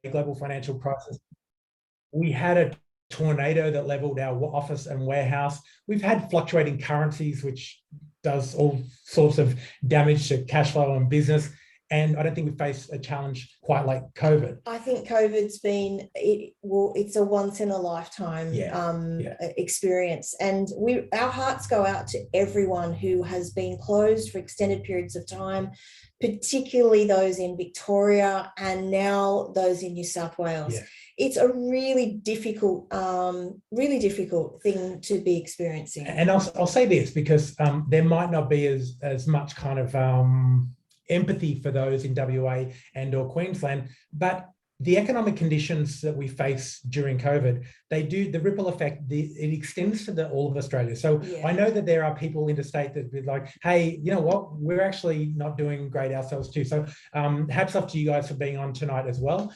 global financial crisis. We had a tornado that leveled our office and warehouse. We've had fluctuating currencies, which does all sorts of damage to cash flow and business. And I don't think we face a challenge quite like COVID. I think COVID's been, it's a once in a lifetime experience. And our hearts go out to everyone who has been closed for extended periods of time, particularly those in Victoria and now those in New South Wales. Yeah. It's a really difficult thing to be experiencing. And I'll say this because there might not be as much kind of empathy for those in WA and or Queensland, but the economic conditions that we face during COVID, the ripple effect, it extends to all of Australia. So I know that there are people interstate that be like, hey, you know what, we're actually not doing great ourselves too. So hats off to you guys for being on tonight as well.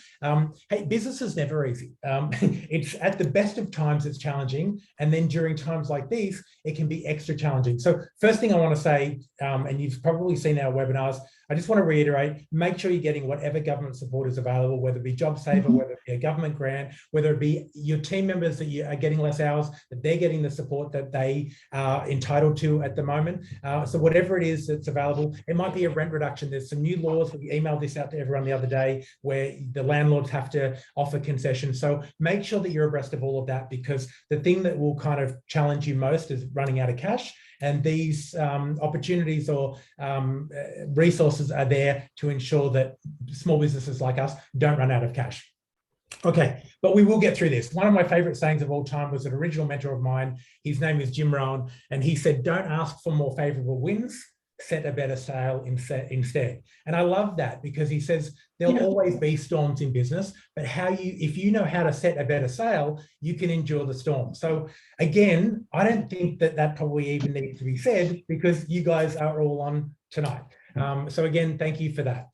Hey, business is never easy. It's at the best of times, it's challenging. And then during times like these, it can be extra challenging. So first thing I want to say, and you've probably seen our webinars, I just want to reiterate, make sure you're getting whatever government support is available, whether it be JobSaver, whether it be a government grant, whether it be your team members that you are getting less hours, that they're getting the support that they are entitled to at the moment. So whatever it is that's available, it might be a rent reduction. There's some new laws, we emailed this out to everyone the other day, where the landlords have to offer concessions. So make sure that you're abreast of all of that, because the thing that will kind of challenge you most is running out of cash. And these opportunities or resources are there to ensure that small businesses like us don't run out of cash. Okay, but we will get through this. One of my favorite sayings of all time was an original mentor of mine. His name is Jim Rohn, and he said, don't ask for more favorable winds, set a better sail instead. And I love that, because he says there'll always be storms in business, but if you know how to set a better sail, you can endure the storm. So again, I don't think that probably even needs to be said, because you guys are all on tonight. So again, thank you for that.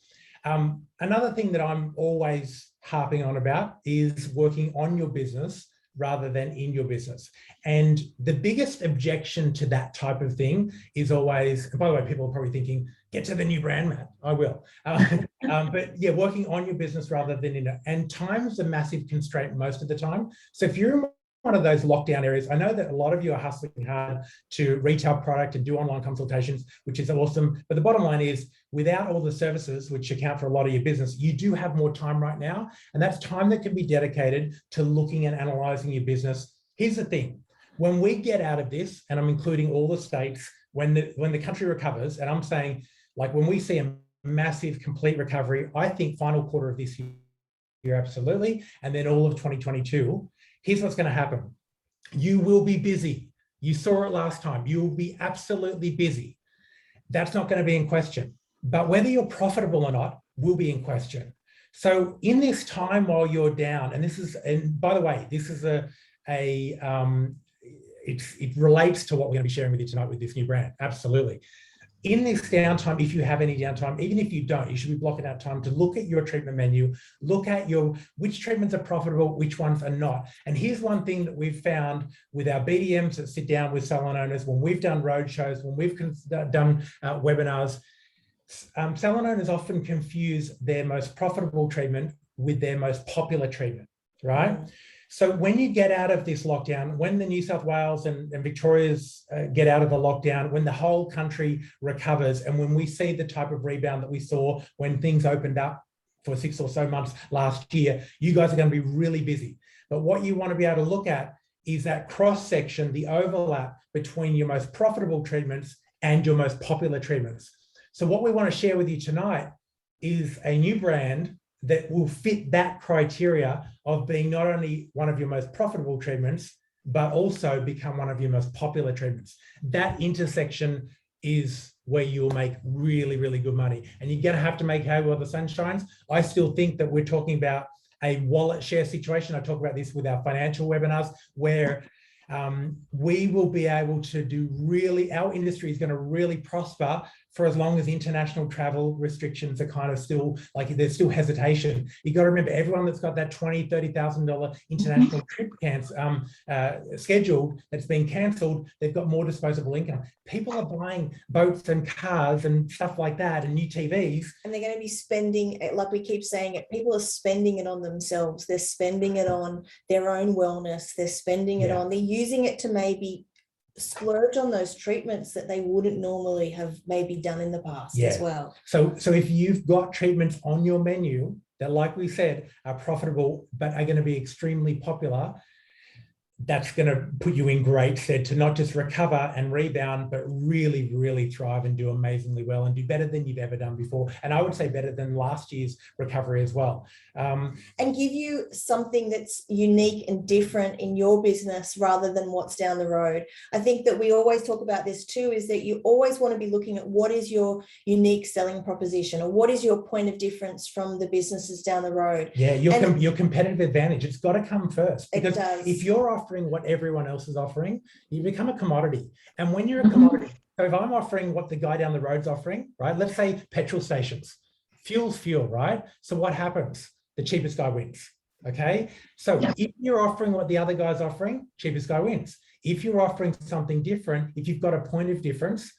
Another thing that I'm always harping on about is working on your business rather than in your business. And the biggest objection to that type of thing is always, and by the way, people are probably thinking, get to the new brand, Matt. I will. But yeah, working on your business rather than in it. And time's a massive constraint most of the time. So if you're in one of those lockdown areas, I know that a lot of you are hustling hard to retail product and do online consultations, which is awesome. But the bottom line is, without all the services which account for a lot of your business, you do have more time right now. And that's time that can be dedicated to looking and analyzing your business. Here's the thing. When we get out of this, and I'm including all the states, when the country recovers, and I'm saying, like, when we see a massive complete recovery, I think final quarter of this year, absolutely, and then all of 2022, here's what's going to happen. You will be busy. You saw it last time. You will be absolutely busy. That's not going to be in question. But whether you're profitable or not will be in question. So in this time while you're down, and by the way, this is it relates to what we're going to be sharing with you tonight with this new brand. Absolutely. In this downtime, if you have any downtime, even if you don't, you should be blocking out time to look at your treatment menu, look at which treatments are profitable, which ones are not. And here's one thing that we've found with our BDMs that sit down with salon owners, when we've done roadshows, when we've done webinars, salon owners often confuse their most profitable treatment with their most popular treatment, right? So when you get out of this lockdown, when the New South Wales and Victoria's get out of the lockdown, when the whole country recovers, and when we see the type of rebound that we saw when things opened up for 6 or so months last year, you guys are going to be really busy. But what you want to be able to look at is that cross-section, the overlap between your most profitable treatments and your most popular treatments. So what we want to share with you tonight is a new brand that will fit that criteria of being not only one of your most profitable treatments, but also become one of your most popular treatments. That intersection is where you'll make really, really good money. And you're going to have to make hay while the sun shines. I still think that we're talking about a wallet share situation. I talk about this with our financial webinars, where we will be able to do our industry is going to really prosper for as long as international travel restrictions are kind of still, like there's still hesitation. You got to remember, everyone that's got that $20,000, $30,000 international trip scheduled that's been cancelled, they've got more disposable income. People are buying boats and cars and stuff like that and new TVs. And they're going to be spending, like we keep saying it, people are spending it on themselves. They're spending it on their own wellness. They're spending it on, they're using it to maybe splurge on those treatments that they wouldn't normally have maybe done in the past as well. So if you've got treatments on your menu that, like we said, are profitable but are going to be extremely popular, that's going to put you in great stead to not just recover and rebound, but really, really thrive and do amazingly well and do better than you've ever done before. And I would say better than last year's recovery as well. And give you something that's unique and different in your business rather than what's down the road. I think that we always talk about this too, is that you always want to be looking at what is your unique selling proposition, or what is your point of difference from the businesses down the road. Yeah, your competitive advantage, it's got to come first. Because if you're offering what everyone else is offering, you become a commodity. And when you're a commodity, so if I'm offering what the guy down the road's offering, right? Let's say petrol stations, fuel's fuel, right? So what happens? The cheapest guy wins. Okay. So if you're offering what the other guy's offering, cheapest guy wins. If you're offering something different, if you've got a point of difference,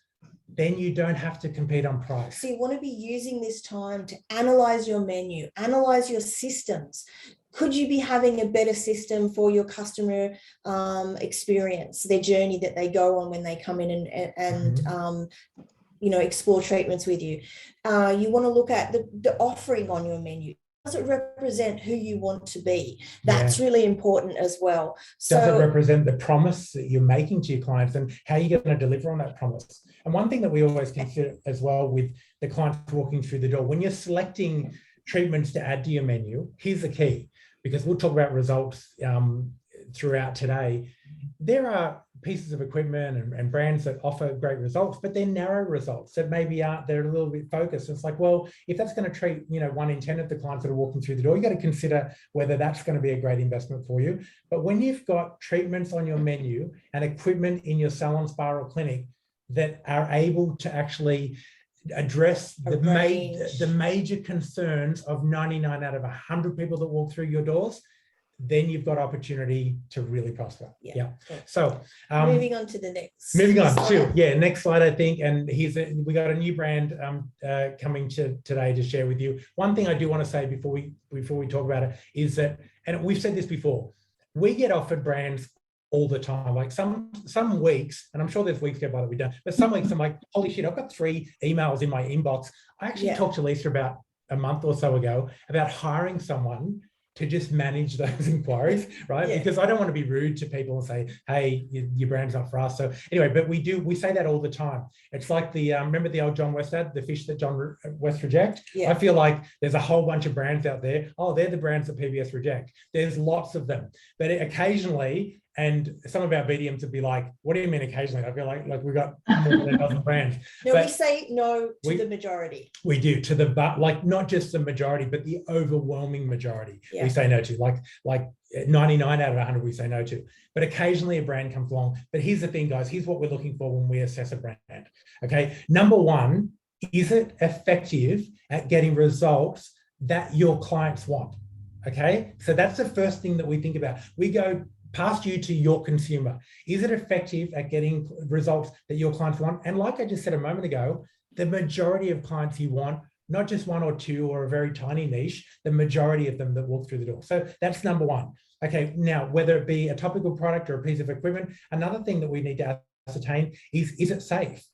then you don't have to compete on price. So you want to be using this time to analyze your menu, analyze your systems. Could you be having a better system for your customer experience, their journey that they go on when they come in and explore treatments with you? You want to look at the offering on your menu. Does it represent who you want to be? That's really important as well. Does it represent the promise that you're making to your clients, and how you're going to deliver on that promise? And one thing that we always consider as well with the clients walking through the door, when you're selecting treatments to add to your menu, here's the key, because we'll talk about results throughout today. There are pieces of equipment and brands that offer great results, but they're narrow results that maybe they're a little bit focused. It's like, well, if that's going to treat 1 in 10 of the clients that are walking through the door, you got to consider whether that's going to be a great investment for you. But when you've got treatments on your menu and equipment in your salon, spa, or clinic that are able to actually address the major concerns of 99 out of 100 people that walk through your doors, then you've got opportunity to really prosper. So moving on to the next. Next slide, I think. And we got a new brand coming today to share with you. One thing I do want to say before we talk about it is that, and we've said this before, we get offered brands all the time. Like some weeks, and I'm sure there's weeks go by that we don't, but some weeks I'm like, holy shit, I've got 3 emails in my inbox. I actually talked to Lisa about a month or so ago about hiring someone to just manage those inquiries, right? Because I don't want to be rude to people and say, hey, your brand's not for us. So anyway, but we say that all the time. It's like remember the old John West ad, the fish that John West reject? I feel like there's a whole bunch of brands out there. Oh, they're the brands that PBS reject. There's lots of them. But occasionally, and some of our BDMs would be like, what do you mean occasionally? I feel like we've got more than a dozen brands. No, we say no to the majority. We do, like not just the majority, but the overwhelming majority we say no to. Like 99 out of 100 we say no to. But occasionally a brand comes along. But here's the thing, guys. Here's what we're looking for when we assess a brand. Okay, number one, is it effective at getting results that your clients want? Okay, so that's the first thing that we think about. We go past you to your consumer. Is it effective at getting results that your clients want? And like I just said a moment ago, the majority of clients you want, not just 1 or 2 or a very tiny niche, the majority of them that walk through the door. So that's number one. Okay, now, whether it be a topical product or a piece of equipment, another thing that we need to ascertain is it safe?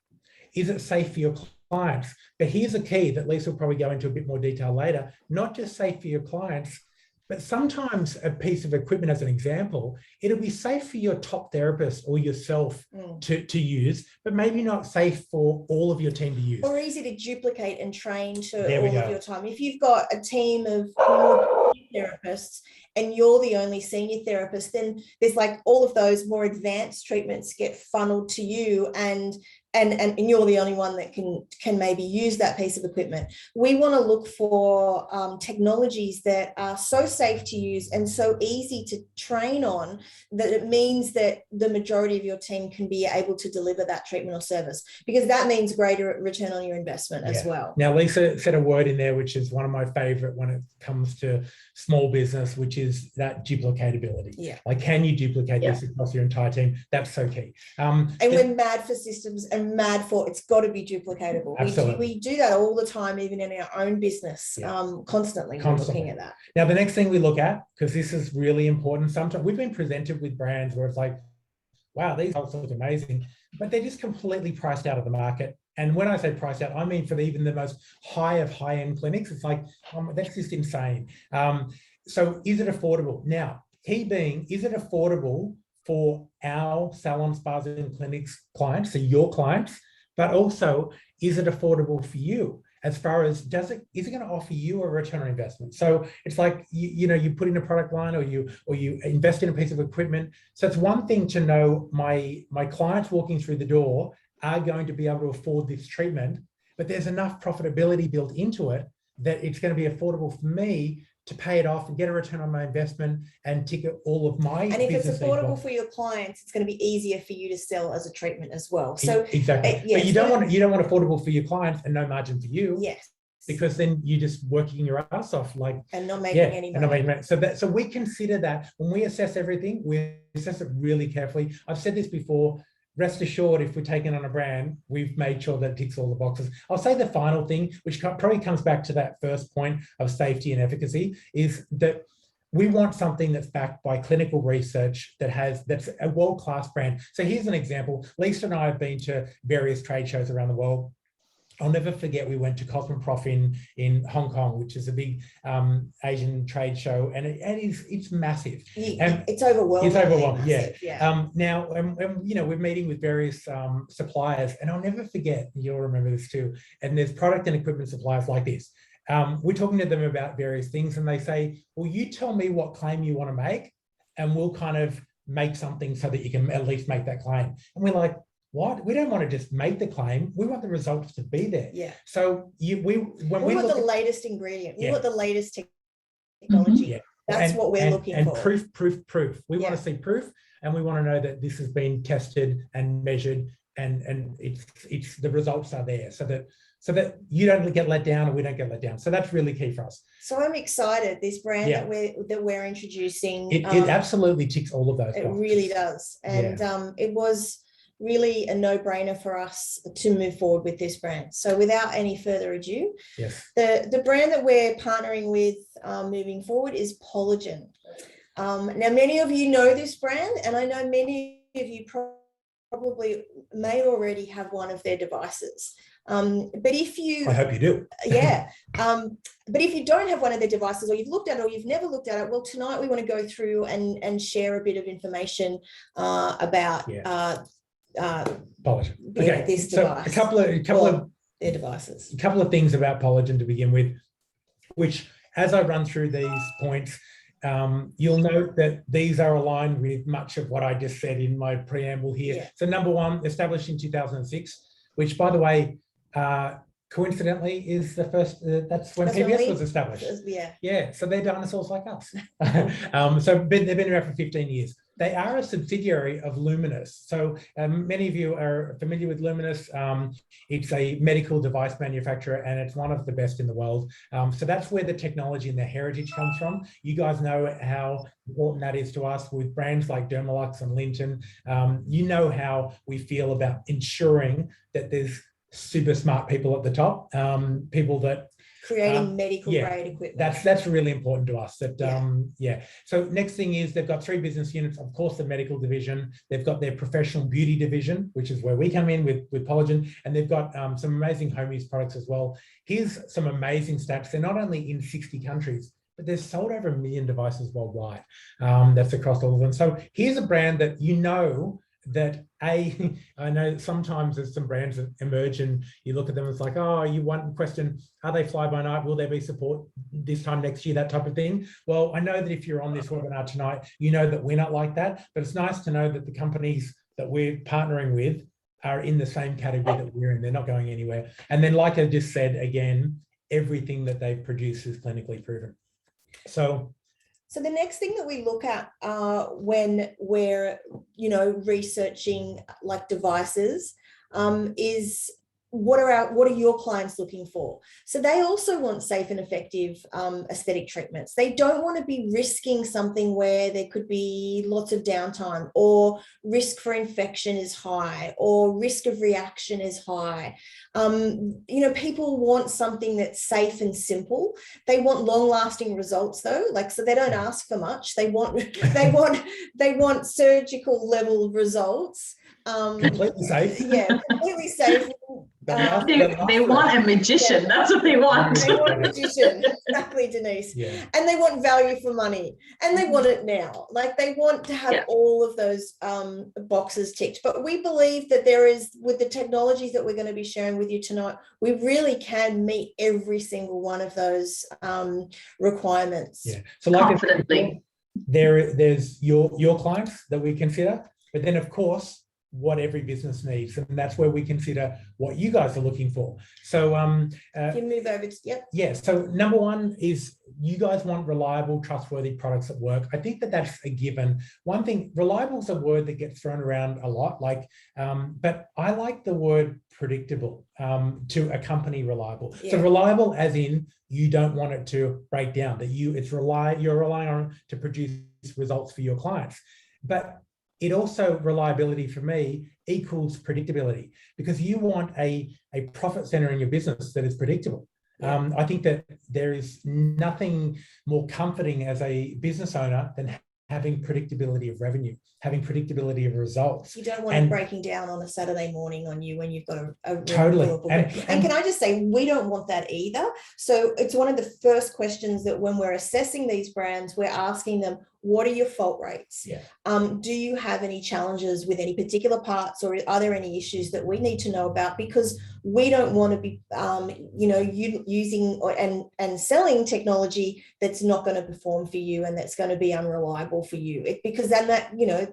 Is it safe for your clients? But here's a key that Lisa will probably go into a bit more detail later, not just safe for your clients, but sometimes a piece of equipment, as an example, it'll be safe for your top therapist or yourself to use, but maybe not safe for all of your team to use. Or easy to duplicate and train to all of your time. If you've got a team of therapists and you're the only senior therapist, then there's like all of those more advanced treatments get funneled to you, and you're the only one that can maybe use that piece of equipment. We want to look for technologies that are so safe to use and so easy to train on that it means that the majority of your team can be able to deliver that treatment or service, because that means greater return on your investment as well. Now, Lisa said a word in there, which is one of my favorite when it comes to small business, which is that duplicatability. Yeah. Like, can you duplicate this across your entire team? That's so key. And we're mad for systems and mad for it's got to be duplicatable. We do that all the time, even in our own business. Constantly we're looking at that. Now, the next thing we look at, because this is really important, sometimes we've been presented with brands where it's like, wow, these are amazing, but they're just completely priced out of the market. And when I say priced out, I mean for even the most high of high-end clinics, it's like, that's just insane. So is it affordable? Now, key being, is it affordable for our salon, spas and clinics clients, so your clients, but also is it affordable for you? As far as is it going to offer you a return on investment? So it's like, you put in a product line, or you invest in a piece of equipment. So it's one thing to know my clients walking through the door are going to be able to afford this treatment, but there's enough profitability built into it that it's going to be affordable for me to pay it off and get a return on my investment and tick all of my. And if it's affordable for your clients, it's going to be easier for you to sell as a treatment as well. So exactly, but you don't want affordable for your clients and no margin for you. Yes. Because then you're just working your ass off, and not making any money. So we consider that when we assess everything, we assess it really carefully. I've said this before. Rest assured, if we're taking on a brand, we've made sure that it ticks all the boxes. I'll say the final thing, which probably comes back to that first point of safety and efficacy, is that we want something that's backed by clinical research that's a world-class brand. So here's an example. Lisa and I have been to various trade shows around the world. I'll never forget, we went to Cosmoprof in Hong Kong, which is a big Asian trade show, and it's massive. And it's overwhelming. It's overwhelming, yeah. Now, we're meeting with various suppliers, and I'll never forget, you'll remember this too, and there's product and equipment suppliers like this. We're talking to them about various things, and they say, well, you tell me what claim you want to make, and we'll kind of make something so that you can at least make that claim. And we're like, what? We don't want to just make the claim. We want the results to be there. Yeah. So we want the latest ingredient. We want the latest technology. Yeah. That's what we're looking for. And proof. We want to see proof, and we want to know that this has been tested and measured, and it's the results are there, so that you don't get let down and we don't get let down. So that's really key for us. So I'm excited. This brand that we're introducing, it absolutely ticks all of those boxes. It really does, and it was really a no-brainer for us to move forward with this brand. So without any further ado, the brand that we're partnering with moving forward is Pollogen. Now, many of you know this brand, and I know many of you probably may already have one of their devices. But if you... I hope you do. But if you don't have one of their devices, or you've looked at it or you've never looked at it, well, tonight we want to go through and share a bit of information about Pollogen. Okay, this so device. a couple of their devices. A couple of things about Pollogen to begin with, which, as I run through these points, you'll note that these are aligned with much of what I just said in my preamble here. Yeah. So number one, established in 2006, which, by the way, coincidentally is the first, that's when PBS was established. So they're dinosaurs like us. So they've been around for 15 years. They are a subsidiary of Luminous. So many of you are familiar with Luminous. It's a medical device manufacturer, and it's one of the best in the world. So that's where the technology and the heritage comes from. You guys know how important that is to us with brands like Dermalux and Linton. You know how we feel about ensuring that there's super smart people at the top, people that creating medical grade equipment. That's really important to us. So next thing is they've got 3 business units. Of course, the medical division. They've got their professional beauty division, which is where we come in with Pollogen, and they've got some amazing home use products as well. Here's some amazing stats. They're not only in 60 countries, but they've sold over 1 million devices worldwide. That's across all of them. So here's a brand that that I know sometimes there's some brands that emerge and you look at them, it's like, oh, you want to question, are they fly by night? Will there be support this time next year? That type of thing. Well, I know that if you're on this webinar tonight, you know that we're not like that, but it's nice to know that the companies that we're partnering with are in the same category that we're in. They're not going anywhere. And then, like I just said, again, everything that they've produced is clinically proven. So the next thing that we look at when we're, researching like devices is what are your clients looking for? So they also want safe and effective aesthetic treatments. They don't want to be risking something where there could be lots of downtime, or risk for infection is high, or risk of reaction is high. People want something that's safe and simple. They want long-lasting results though, so they don't ask for much. They want surgical level results. Completely safe. Yeah, completely safe. They want a magician. That's what they want. They want a magician. Exactly, Denise. Yeah. And they want value for money, and they want it now. Like, they want to have all of those boxes ticked. But we believe that there is, with the technologies that we're going to be sharing with you tonight, we really can meet every single one of those requirements. Yeah. So, like Confidently. There's your clients that we consider, but then of course what every business needs, and that's where we consider what you guys are looking for. So you move over to, yeah, so number one is you guys want reliable, trustworthy products that work. I think that that's a given. One thing, reliable is a word that gets thrown around a lot, but I like the word predictable to accompany reliable. So reliable as in you don't want it to break down, that you're relying on it to produce results for your clients. But it also, reliability for me equals predictability, because you want a profit center in your business that is predictable. I think that there is nothing more comforting as a business owner than having predictability of revenue, having predictability of results. You don't want it breaking down on a Saturday morning on you when you've got a totally. And can I just say, we don't want that either. So it's one of the first questions that when we're assessing these brands, we're asking them, what are your fault rates? Do you have any challenges with any particular parts, or are there any issues that we need to know about? Because we don't want to be, using and selling technology that's not going to perform for you and that's going to be unreliable for you. Because then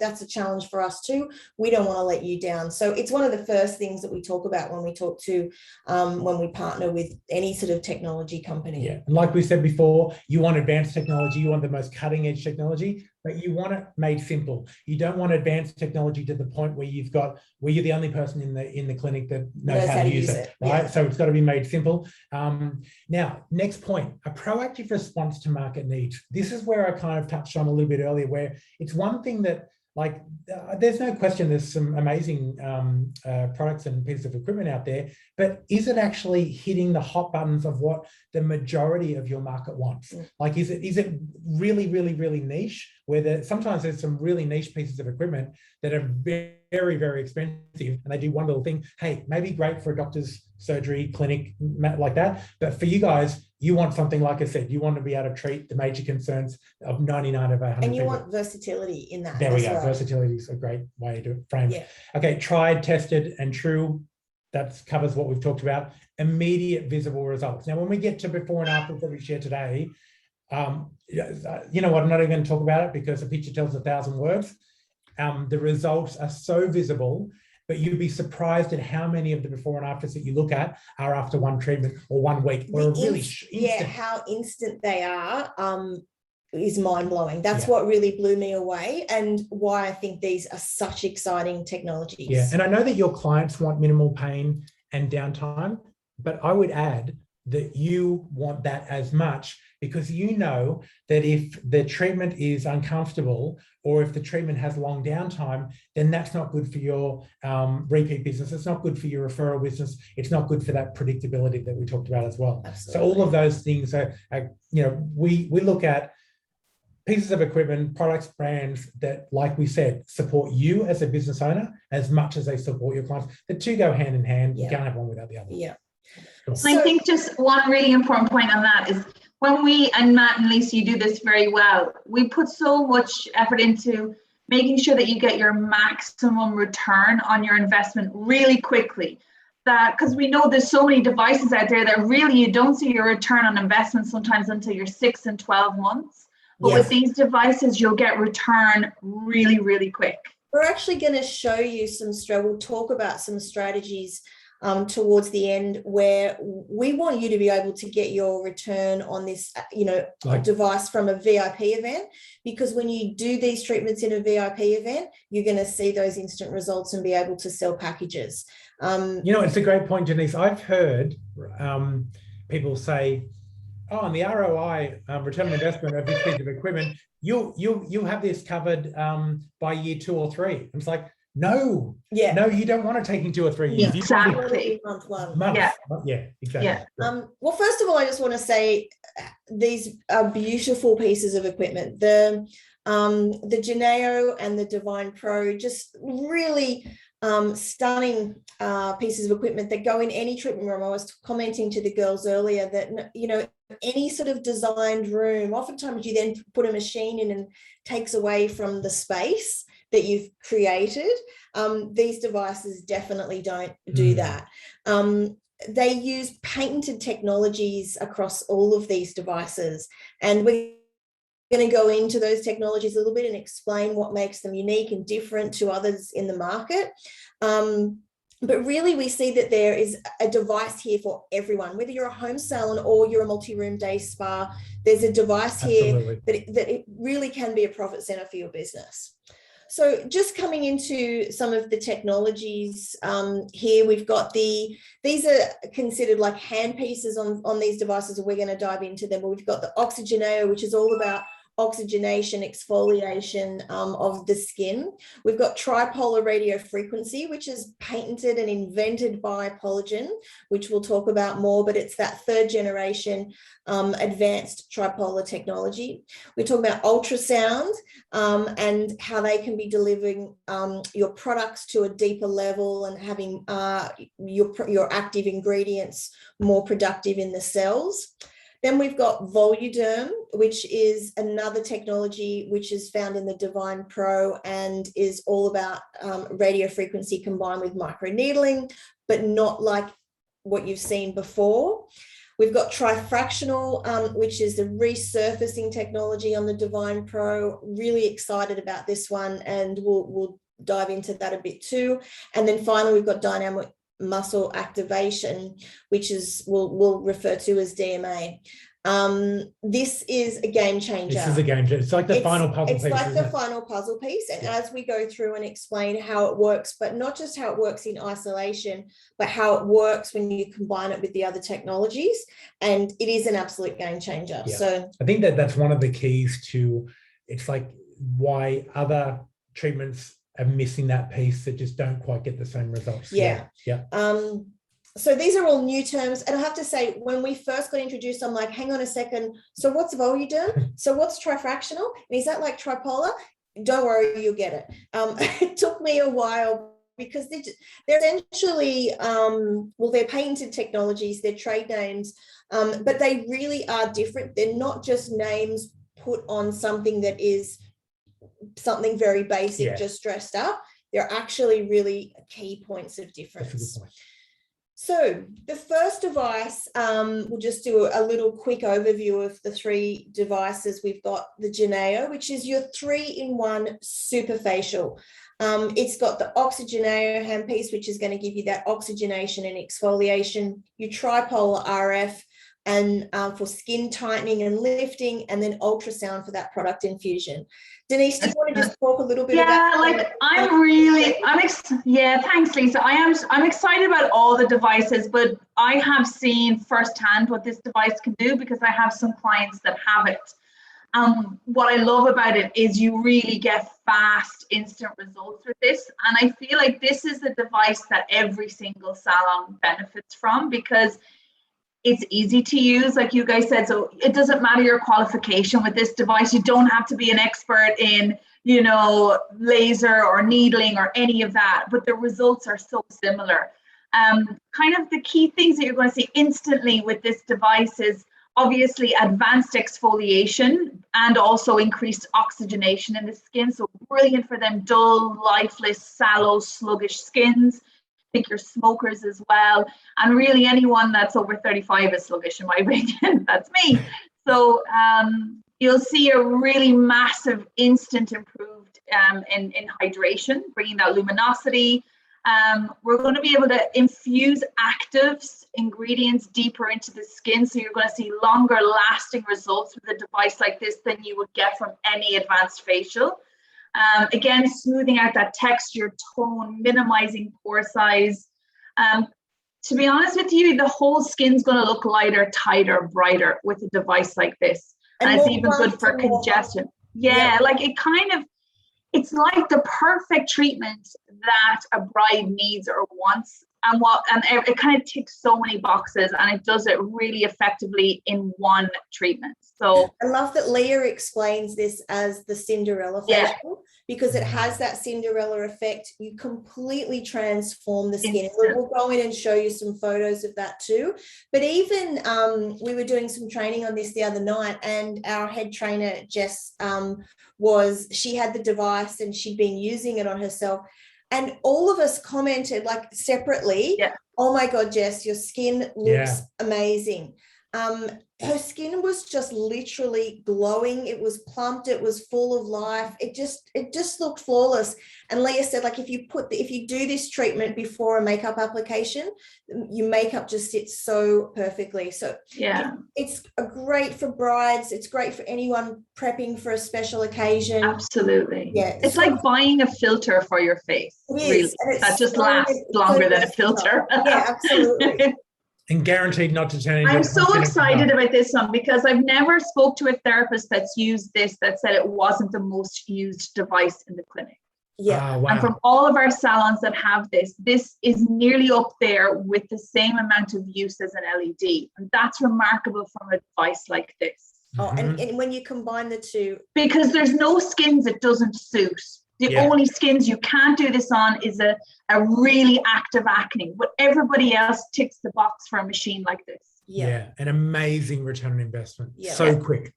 that's a challenge for us too. We don't want to let you down. So it's one of the first things that we talk about when we talk to, when we partner with any sort of technology company. Yeah, and like we said before, you want advanced technology, you want the most cutting edge technology, but you want it made simple. You don't want advanced technology to the point where you're the only person in the clinic that knows how to use it, right? So it's got to be made simple. Now, next point, a proactive response to market needs. This is where I kind of touched on a little bit earlier, where it's one thing that, there's no question there's some amazing products and pieces of equipment out there, but is it actually hitting the hot buttons of what the majority of your market wants? Is it really, really, really niche, where sometimes there's some really niche pieces of equipment that are very, very expensive, and they do one little thing. Hey, maybe great for a doctor's surgery clinic like that, but for you guys, you want something, like I said, you want to be able to treat the major concerns of 99 of 100 and you people. Want versatility in that. There we go. Well. Versatility is a great way to frame. Okay, tried, tested, and true. That covers what we've talked about. Immediate visible results. Now, when we get to before and after that we share today, you know what, I'm not even going to talk about it because a picture tells 1,000 words. The results are so visible, but you'd be surprised at how many of the before and afters that you look at are after one treatment or 1 week, or really instant. How instant they are is mind-blowing. That's what really blew me away, and why I think these are such exciting technologies. Yeah, and I know that your clients want minimal pain and downtime, but I would add that you want that as much, because you know that if the treatment is uncomfortable or if the treatment has long downtime, then that's not good for your repeat business. It's not good for your referral business. It's not good for that predictability that we talked about as well. Absolutely. So all of those things are we look at pieces of equipment, products, brands that, like we said, support you as a business owner as much as they support your clients. The two go hand in hand. You can't have one without the other. Yeah. I think just one really important point on that is when we, and Matt and Lisa, you do this very well, we put so much effort into making sure that you get your maximum return on your investment really quickly. That, because we know there's so many devices out there that really you don't see your return on investment sometimes until you're 6 and 12 months. But with these devices, you'll get return really, really quick. We're actually going to show you we'll talk about some strategies towards the end where we want you to be able to get your return on this, device from a VIP event, because when you do these treatments in a VIP event, you're going to see those instant results and be able to sell packages. It's a great point, Janice. I've heard people say, oh, and the ROI, return on investment of this piece of equipment, you'll have this covered by year 2 or 3. And it's like, no, you don't want to take in 2 or 3 years. Exactly. Month 1. Yeah, exactly. Well, first of all, I just want to say these are beautiful pieces of equipment. The Geneo and the Divine Pro, just really stunning pieces of equipment that go in any treatment room. I was commenting to the girls earlier that, any sort of designed room, oftentimes you then put a machine in and takes away from the space that you've created. These devices definitely don't do that. They use patented technologies across all of these devices, and we're going to go into those technologies a little bit and explain what makes them unique and different to others in the market. But really, we see that there is a device here for everyone, whether you're a home salon or you're a multi-room day spa. There's a device here that it really can be a profit center for your business. So just coming into some of the technologies here, we've got these are considered like hand pieces on these devices, and we're going to dive into them. But we've got the Oxygeneo, which is all about oxygenation, exfoliation of the skin. We've got tripolar radio frequency, which is patented and invented by Pollogen, which we'll talk about more, but it's that 3rd generation advanced tripolar technology. We're talking about ultrasound and how they can be delivering your products to a deeper level and having your active ingredients more productive in the cells. Then we've got Voluderm, which is another technology which is found in the Divine Pro and is all about radio frequency combined with microneedling, but not like what you've seen before. We've got trifractional, which is the resurfacing technology on the Divine Pro. Really excited about this one, and we'll dive into that a bit too. And then finally, we've got dynamic muscle activation, which is we'll refer to as DMA. This is a game changer. This is a game changer. It's like the final puzzle piece. It's like the final puzzle piece. And as we go through and explain how it works, but not just how it works in isolation, but how it works when you combine it with the other technologies. And it is an absolute game changer. Yeah. So I think that's one of the keys to, it's like why other treatments are missing that piece that just don't quite get the same results. Yeah. So these are all new terms. And I have to say, when we first got introduced, I'm like, hang on a second. So what's Voluderm? So what's trifractional? And is that like tripolar? Don't worry, you'll get it. It took me a while because they're essentially, they're patented technologies, they're trade names, but they really are different. They're not just names put on something that is something very basic, just dressed up. They're actually really key points of difference. That's a good point. So the first device, we'll just do a little quick overview of the 3 devices. We've got the Geneo, which is your 3-in-1 super facial. It's got the Oxygeneo handpiece, which is going to give you that oxygenation and exfoliation, your tripolar RF, and for skin tightening and lifting, and then ultrasound for that product infusion. Denise, do you want to just talk a little bit about thanks, Lisa. I'm excited about all the devices, but I have seen firsthand what this device can do because I have some clients that have it. What I love about it is you really get fast, instant results with this. And I feel like this is the device that every single salon benefits from because it's easy to use, like you guys said. So it doesn't matter your qualification with this device. You don't have to be an expert in, laser or needling or any of that, but the results are so similar. Kind of the key things that you're going to see instantly with this device is obviously advanced exfoliation, and also increased oxygenation in the skin. So brilliant for them dull, lifeless, sallow, sluggish skins. I think your smokers as well. And really anyone that's over 35 is sluggish in my opinion. That's me. So you'll see a really massive instant improved in hydration, bringing that luminosity. We're going to be able to infuse actives, ingredients deeper into the skin. So you're going to see longer lasting results with a device like this than you would get from any advanced facial. Again, smoothing out that texture, tone, minimizing pore size. To be honest with you, the whole skin's going to look lighter, tighter, brighter with a device like this. And it's even good for congestion. Yeah, like it's like the perfect treatment that a bride needs or wants. And it kind of ticks so many boxes, and it does it really effectively in one treatment. So I love that Leah explains this as the Cinderella facial, because it has that Cinderella effect. You completely transform the skin. We'll go in and show you some photos of that too. But even we were doing some training on this the other night, and our head trainer, Jess, she had the device and she'd been using it on herself. And all of us commented like separately, oh my God, Jess, your skin looks amazing. Her skin was just literally glowing. It was plumped. It was full of life. It just looked flawless. And Leah said, like, if you do this treatment before a makeup application, your makeup just sits so perfectly. So it's great for brides. It's great for anyone prepping for a special occasion. Absolutely. Yeah. It's like buying a filter for your face. It is. Really. That just lasts longer than a filter. Yeah, absolutely. And guaranteed not to turn into. I'm so excited about this one because I've never spoke to a therapist that's used this that said it wasn't the most used device in the clinic. Yeah. Wow. And from all of our salons that have this is nearly up there with the same amount of use as an LED. And that's remarkable from a device like this. Oh, and when you combine the two. Because there's no skins it doesn't suit. The only skins you can't do this on is a really active acne, but everybody else ticks the box for a machine like this. Yeah, an amazing return on investment. So quick.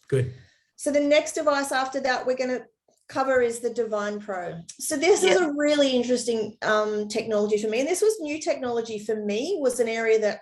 Good. So the next device after that we're going to cover is the Divine Pro. So this is a really interesting technology for me. And this was new technology for me, was an area that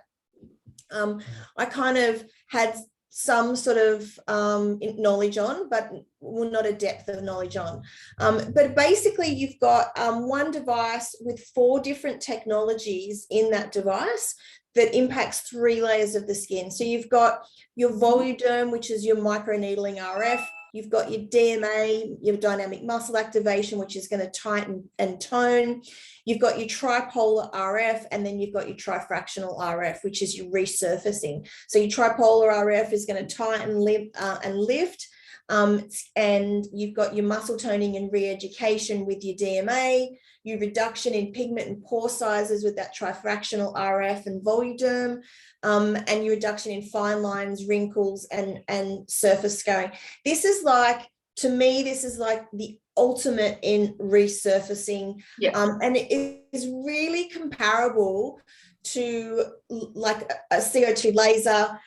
I kind of had some sort of knowledge on, but not a depth of knowledge on. But basically you've got one device with 4 different technologies in that device that impacts 3 layers of the skin. So you've got your Voluderm, which is your microneedling RF. You've got your DMA, your dynamic muscle activation, which is going to tighten and tone. You've got your tripolar RF, and then you've got your trifractional RF, which is your resurfacing. So your tripolar RF is going to tighten and lift. And you've got your muscle toning and re-education with your DMA, your reduction in pigment and pore sizes with that trifractional RF and Voluderm, and your reduction in fine lines, wrinkles, and surface scarring. This is like, to me, this is like the ultimate in resurfacing. And it is really comparable to like a CO2 laser,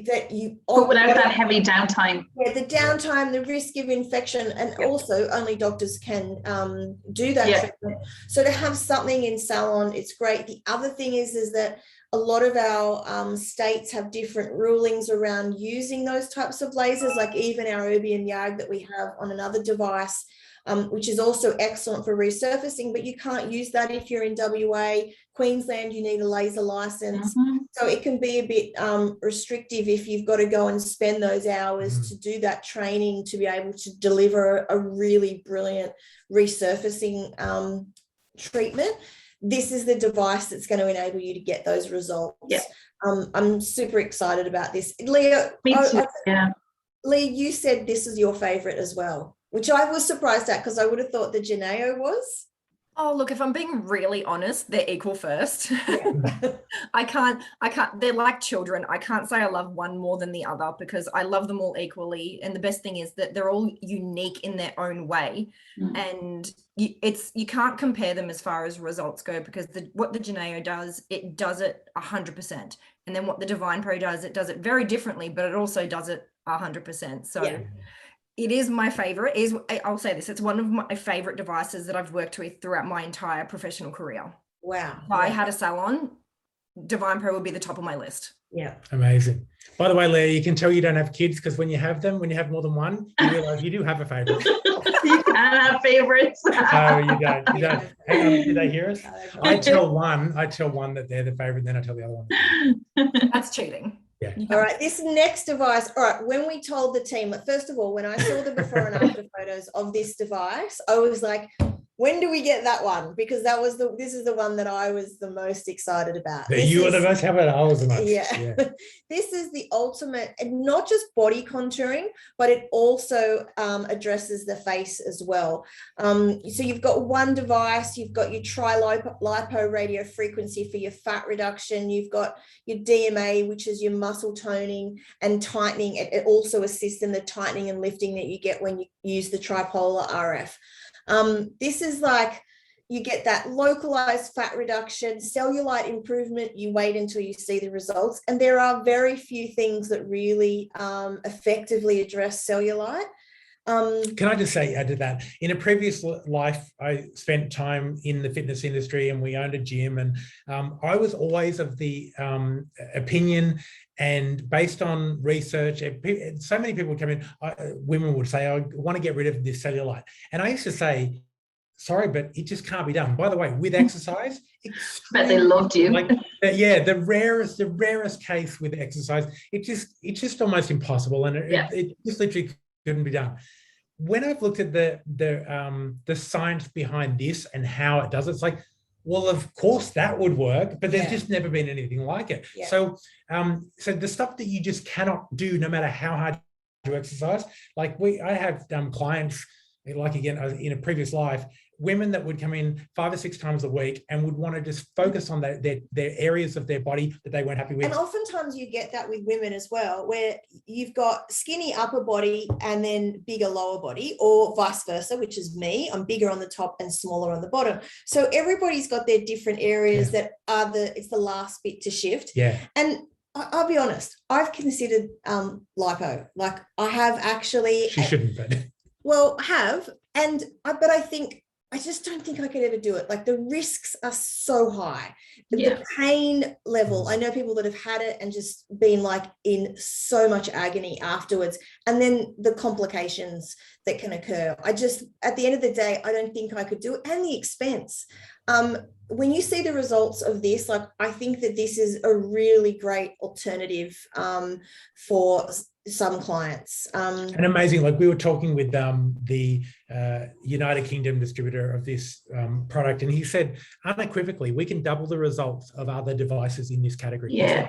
that you but without that heavy downtime. The downtime, the risk of infection, and also only doctors can do that treatment. So to have something in salon, it's great. The other thing is that a lot of our states have different rulings around using those types of lasers, like even our Urbi and Yag that we have on another device, which is also excellent for resurfacing, but you can't use that if you're in WA. Queensland, you need a laser license. So it can be a bit restrictive if you've got to go and spend those hours to do that training to be able to deliver a really brilliant resurfacing treatment. This is the device that's going to enable you to get those results. I'm super excited about this. Leah, me too. Leah, you said this is your favorite as well, which I was surprised at because I would have thought the Geneo was. Oh, look, if I'm being really honest, they're equal first. I can't, they're like children. I can't say I love one more than the other because I love them all equally. And the best thing is that they're all unique in their own way. And you can't compare them as far as results go because what the Geneo does, it does it 100%. And then what the Divine Pro does, it does it very differently, but it also does it 100%. So Yeah. it is my favorite. I'll say this, it's one of my favorite devices that I've worked with throughout my entire professional career. Wow. If I had a salon, Divine Pro would be the top of my list. Yeah. Amazing. By the way, Leah, you can tell you don't have kids because when you have more than one, you realize you do have a favorite. You can have favorites. No, you don't. You don't. Hang on, did they hear us? I tell one that they're the favorite, then I tell the other one. That's cheating. Yeah. All right, this next device. All right, when we told the team, first of all, when I saw the before and after photos of this device, I was like, when do we get that one? Because this is the one that I was the most excited about. You were the most, how about I was the most? Yeah. This is the ultimate, and not just body contouring, but it also addresses the face as well. So you've got one device, you've got your tri-lipo radio frequency for your fat reduction, you've got your DMA, which is your muscle toning and tightening. It also assists in the tightening and lifting that you get when you use the tripolar RF. This is like, you get that localized fat reduction, cellulite improvement. You wait until you see the results. And there are very few things that really effectively address cellulite. Can I just say, add to that, in a previous life, I spent time in the fitness industry and we owned a gym, and I was always of the opinion, and based on research, so many people would come in, women would say, I want to get rid of this cellulite. And I used to say, sorry, but it just can't be done. By the way, with exercise, but they loved you. The rarest case with exercise, it's just almost impossible, and it just literally couldn't be done. When I've looked at the science behind this and how it does, it's like, well, of course that would work, but there's just never been anything like it. Yeah. So the stuff that you just cannot do, no matter how hard you exercise, like I have clients, like again, in a previous life, women that would come in 5 or 6 times a week and would want to just focus on their areas of their body that they weren't happy with. And oftentimes you get that with women as well, where you've got skinny upper body and then bigger lower body, or vice versa, which is me. I'm bigger on the top and smaller on the bottom. So everybody's got their different areas that are it's the last bit to shift. Yeah. And I'll be honest, I've considered lipo. Like I have actually. She shouldn't, but. Well, have, but I just don't think I could ever do it. Like the risks are so high. The pain level, I know people that have had it and just been like in so much agony afterwards. And then the complications that can occur. At the end of the day, I don't think I could do it. And the expense. When you see the results of this, like I think that this is a really great alternative for some clients. And amazing, like we were talking with the United Kingdom distributor of this product, and he said unequivocally we can double the results of other devices in this category. Yeah.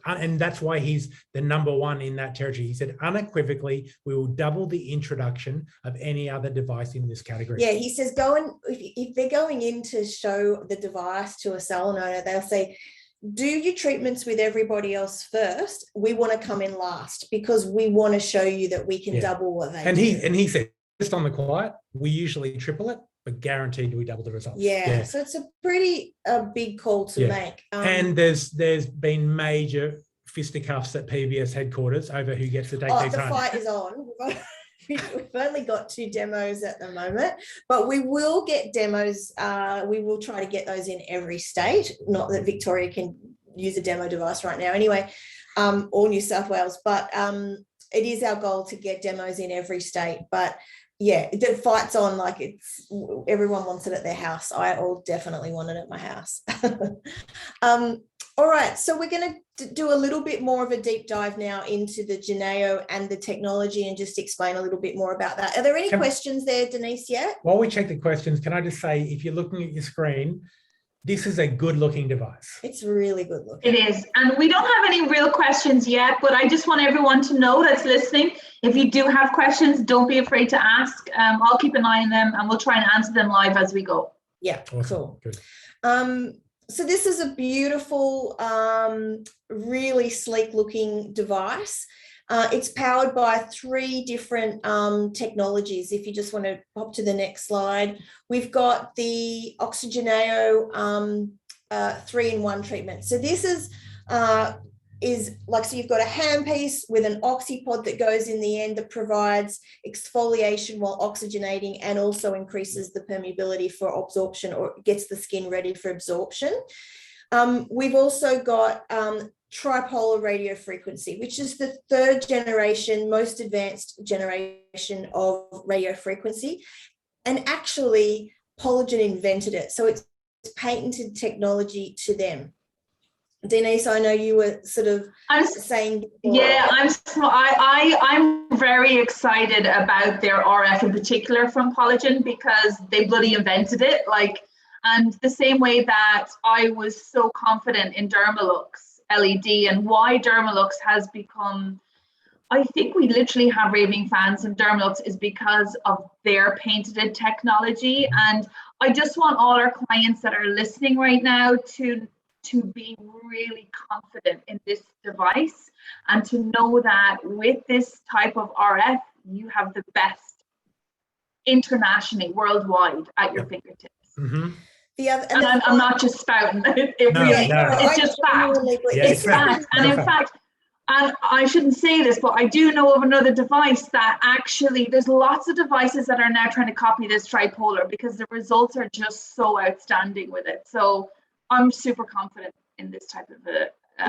And that's why he's the #1 in that territory. He said unequivocally we will double the introduction of any other device in this category. Yeah, he says if they're going in to show the device to a salon owner, they'll say, do your treatments with everybody else first. We want to come in last because we want to show you that we can double what they do. And he said, just on the quiet, we usually triple it, but guaranteed we double the results. Yeah. So it's a pretty big call to make. And there's been major fisticuffs at PBS headquarters over who gets to take these The home. fight is on. We've only got 2 demos at the moment, but we will get demos. We will try to get those in every state. Not that Victoria can use a demo device right now anyway, or New South Wales, but it is our goal to get demos in every state. But yeah, the fight's on, like everyone wants it at their house. I definitely want it at my house. All right, so we're going to do a little bit more of a deep dive now into the Geneo and the technology and just explain a little bit more about that. Are there any questions there, Denise, yet? While we check the questions, can I just say, if you're looking at your screen, this is a good looking device. It's really good looking. It is. And we don't have any real questions yet, but I just want everyone to know that's listening, if you do have questions, don't be afraid to ask. I'll keep an eye on them and we'll try and answer them live as we go. Yeah, awesome. Cool. Good. So this is a beautiful, really sleek looking device. It's powered by 3 different technologies. If you just want to pop to the next slide, we've got the Oxygeneo 3-in-1 treatment. So this is is like, so you've got a handpiece with an oxypod that goes in the end that provides exfoliation while oxygenating and also increases the permeability for absorption, or gets the skin ready for absorption. We've also got tripolar radio frequency, which is the third generation, most advanced generation of radio frequency. And actually, Pollogen invented it. So it's patented technology to them. Denise, I know you were sort of saying before. Yeah, I'm very excited about their RF in particular from Pollogen, because they bloody invented it. Like, and the same way that I was so confident in Dermalux LED, and why Dermalux has become, I think we literally have raving fans in Dermalux, is because of their patented technology. And I just want all our clients that are listening right now to be really confident in this device, and to know that with this type of RF, you have the best internationally, worldwide, at your fingertips. Mm-hmm. And I'm not just spouting. It's just fact. It's fact. And in fact, and I shouldn't say this, but I do know of another device that actually, there's lots of devices that are now trying to copy this tripolar, because the results are just so outstanding with it. So I'm super confident in this type of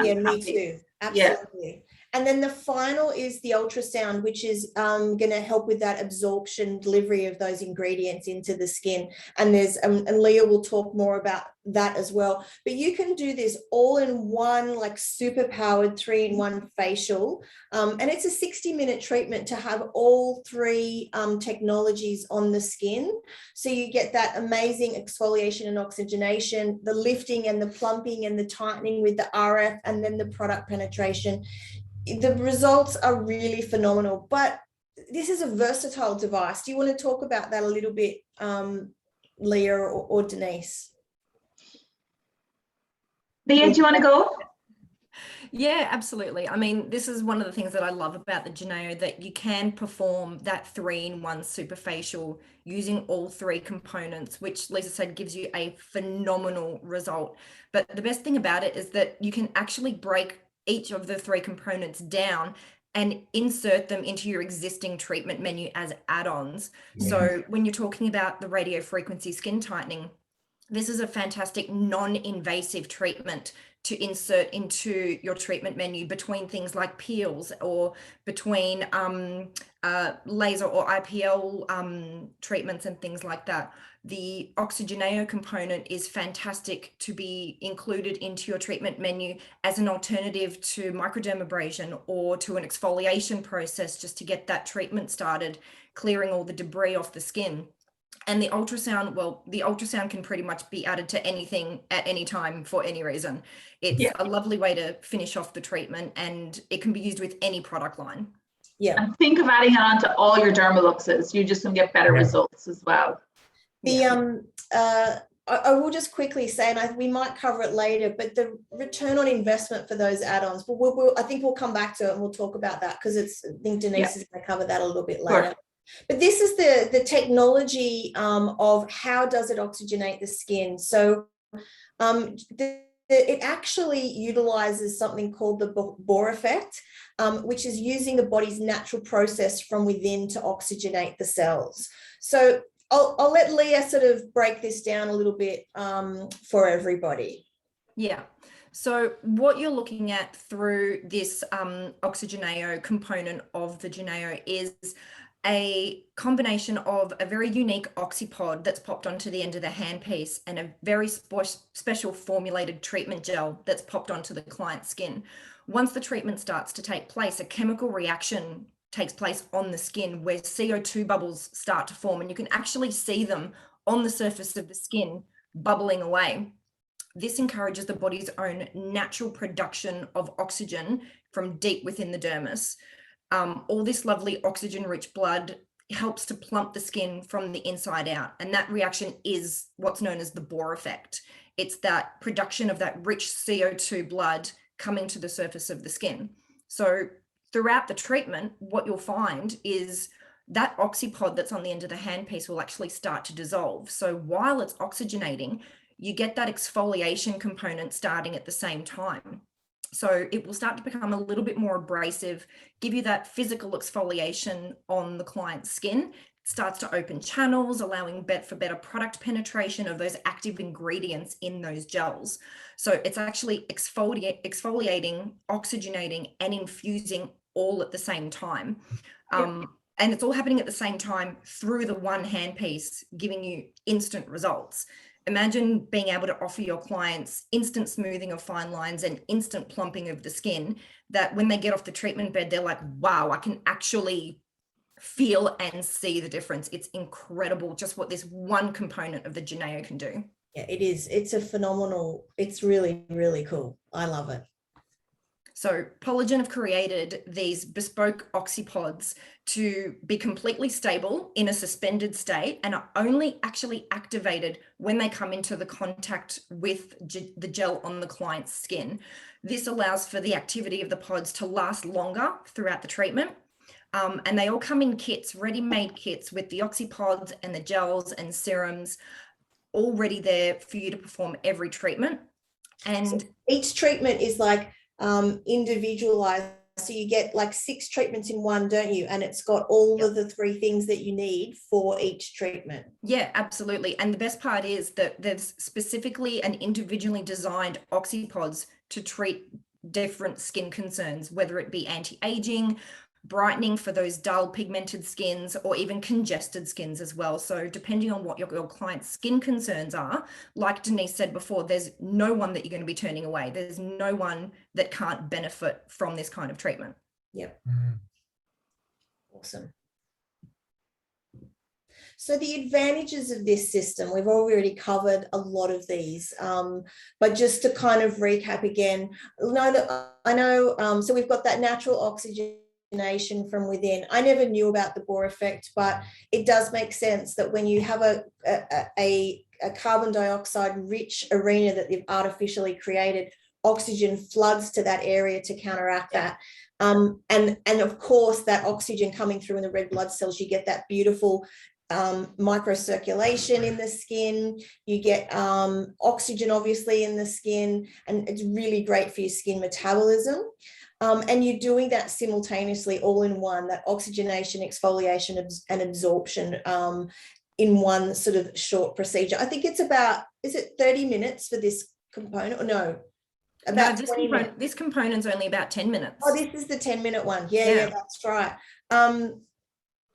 yeah, me too. Absolutely. Yeah. And then the final is the ultrasound, which is going to help with that absorption, delivery of those ingredients into the skin. And there's and Leah will talk more about that as well. But you can do this all in one, like super powered 3-in-1 facial. And it's a 60-minute treatment to have all three technologies on the skin. So you get that amazing exfoliation and oxygenation, the lifting and the plumping and the tightening with the RF, and then the product penetration. The results are really phenomenal, but this is a versatile device. Do you want to talk about that a little bit, Leah or Denise? Leah, do you want to go? Yeah, absolutely. I mean, this is one of the things that I love about the Geneo, that you can perform that 3-in-1 superfacial using all three components, which Lisa said gives you a phenomenal result. But the best thing about it is that you can actually break each of the three components down and insert them into your existing treatment menu as add-ons. Yeah. So when you're talking about the radio frequency skin tightening, this is a fantastic non-invasive treatment to insert into your treatment menu between things like peels, or between laser or IPL treatments and things like that. The Oxygeneo component is fantastic to be included into your treatment menu as an alternative to microdermabrasion or to an exfoliation process, just to get that treatment started, clearing all the debris off the skin. And the ultrasound, well, the ultrasound can pretty much be added to anything at any time for any reason. It's a lovely way to finish off the treatment, and it can be used with any product line. Yeah. And think of adding it onto all your Dermaluxes. You just can get better results as well. The I will just quickly say, and we might cover it later, but the return on investment for those add-ons, I think we'll come back to it and we'll talk about that, because I think Denise is going to cover that a little bit later. Sure. But this is the technology of how does it oxygenate the skin. So it actually utilizes something called the Bohr effect, which is using the body's natural process from within to oxygenate the cells. So I'll let Leah sort of break this down a little bit for everybody. Yeah. So what you're looking at through this Oxygeneo component of the Geneo is a combination of a very unique oxypod that's popped onto the end of the handpiece, and a very special formulated treatment gel that's popped onto the client's skin. Once the treatment starts to take place, a chemical reaction takes place on the skin where CO2 bubbles start to form, and you can actually see them on the surface of the skin bubbling away. This encourages the body's own natural production of oxygen from deep within the dermis. All this lovely oxygen-rich blood helps to plump the skin from the inside out. And that reaction is what's known as the Bohr effect. It's that production of that rich CO2 blood coming to the surface of the skin. So throughout the treatment, what you'll find is that oxypod that's on the end of the handpiece will actually start to dissolve. So while it's oxygenating, you get that exfoliation component starting at the same time. So it will start to become a little bit more abrasive, give you that physical exfoliation on the client's skin. It starts to open channels, allowing for better product penetration of those active ingredients in those gels. So it's actually exfoliating, oxygenating, and infusing all at the same time. And it's all happening at the same time through the one handpiece, giving you instant results. Imagine being able to offer your clients instant smoothing of fine lines and instant plumping of the skin, that when they get off the treatment bed, they're like, wow, I can actually feel and see the difference. It's incredible just what this one component of the Geneo can do. Yeah, it is. It's a phenomenal, it's really, really cool. I love it. So Pollogen have created these bespoke oxypods to be completely stable in a suspended state and are only actually activated when they come into the contact with the gel on the client's skin. This allows for the activity of the pods to last longer throughout the treatment. And they all come in kits, ready-made kits with the oxypods and the gels and serums already there for you to perform every treatment. And so each treatment is like individualized, so you get like 6 treatments in one, don't you? And it's got all of the 3 things that you need for each treatment. Yeah, absolutely. And the best part is that there's specifically and individually designed oxypods to treat different skin concerns, whether it be anti-aging, brightening for those dull pigmented skins, or even congested skins as well. So depending on what your client's skin concerns are, like Denise said before, there's no one that you're going to be turning away. There's no one that can't benefit from this kind of treatment. Yep. Awesome. So the advantages of this system, we've already covered a lot of these, but just to kind of recap again, I know, so we've got that natural oxygen from within. I never knew about the Bohr effect, but it does make sense that when you have a carbon dioxide rich arena that they've artificially created, oxygen floods to that area to counteract that. And of course, that oxygen coming through in the red blood cells, you get that beautiful microcirculation in the skin, you get oxygen obviously in the skin, and it's really great for your skin metabolism. And you're doing that simultaneously all in one, that oxygenation, exfoliation, and absorption in one sort of short procedure. I think it's about, is it 30 minutes for this component? Or no, about this component's only about 10 minutes. Oh, this is the 10-minute one. Yeah, that's right.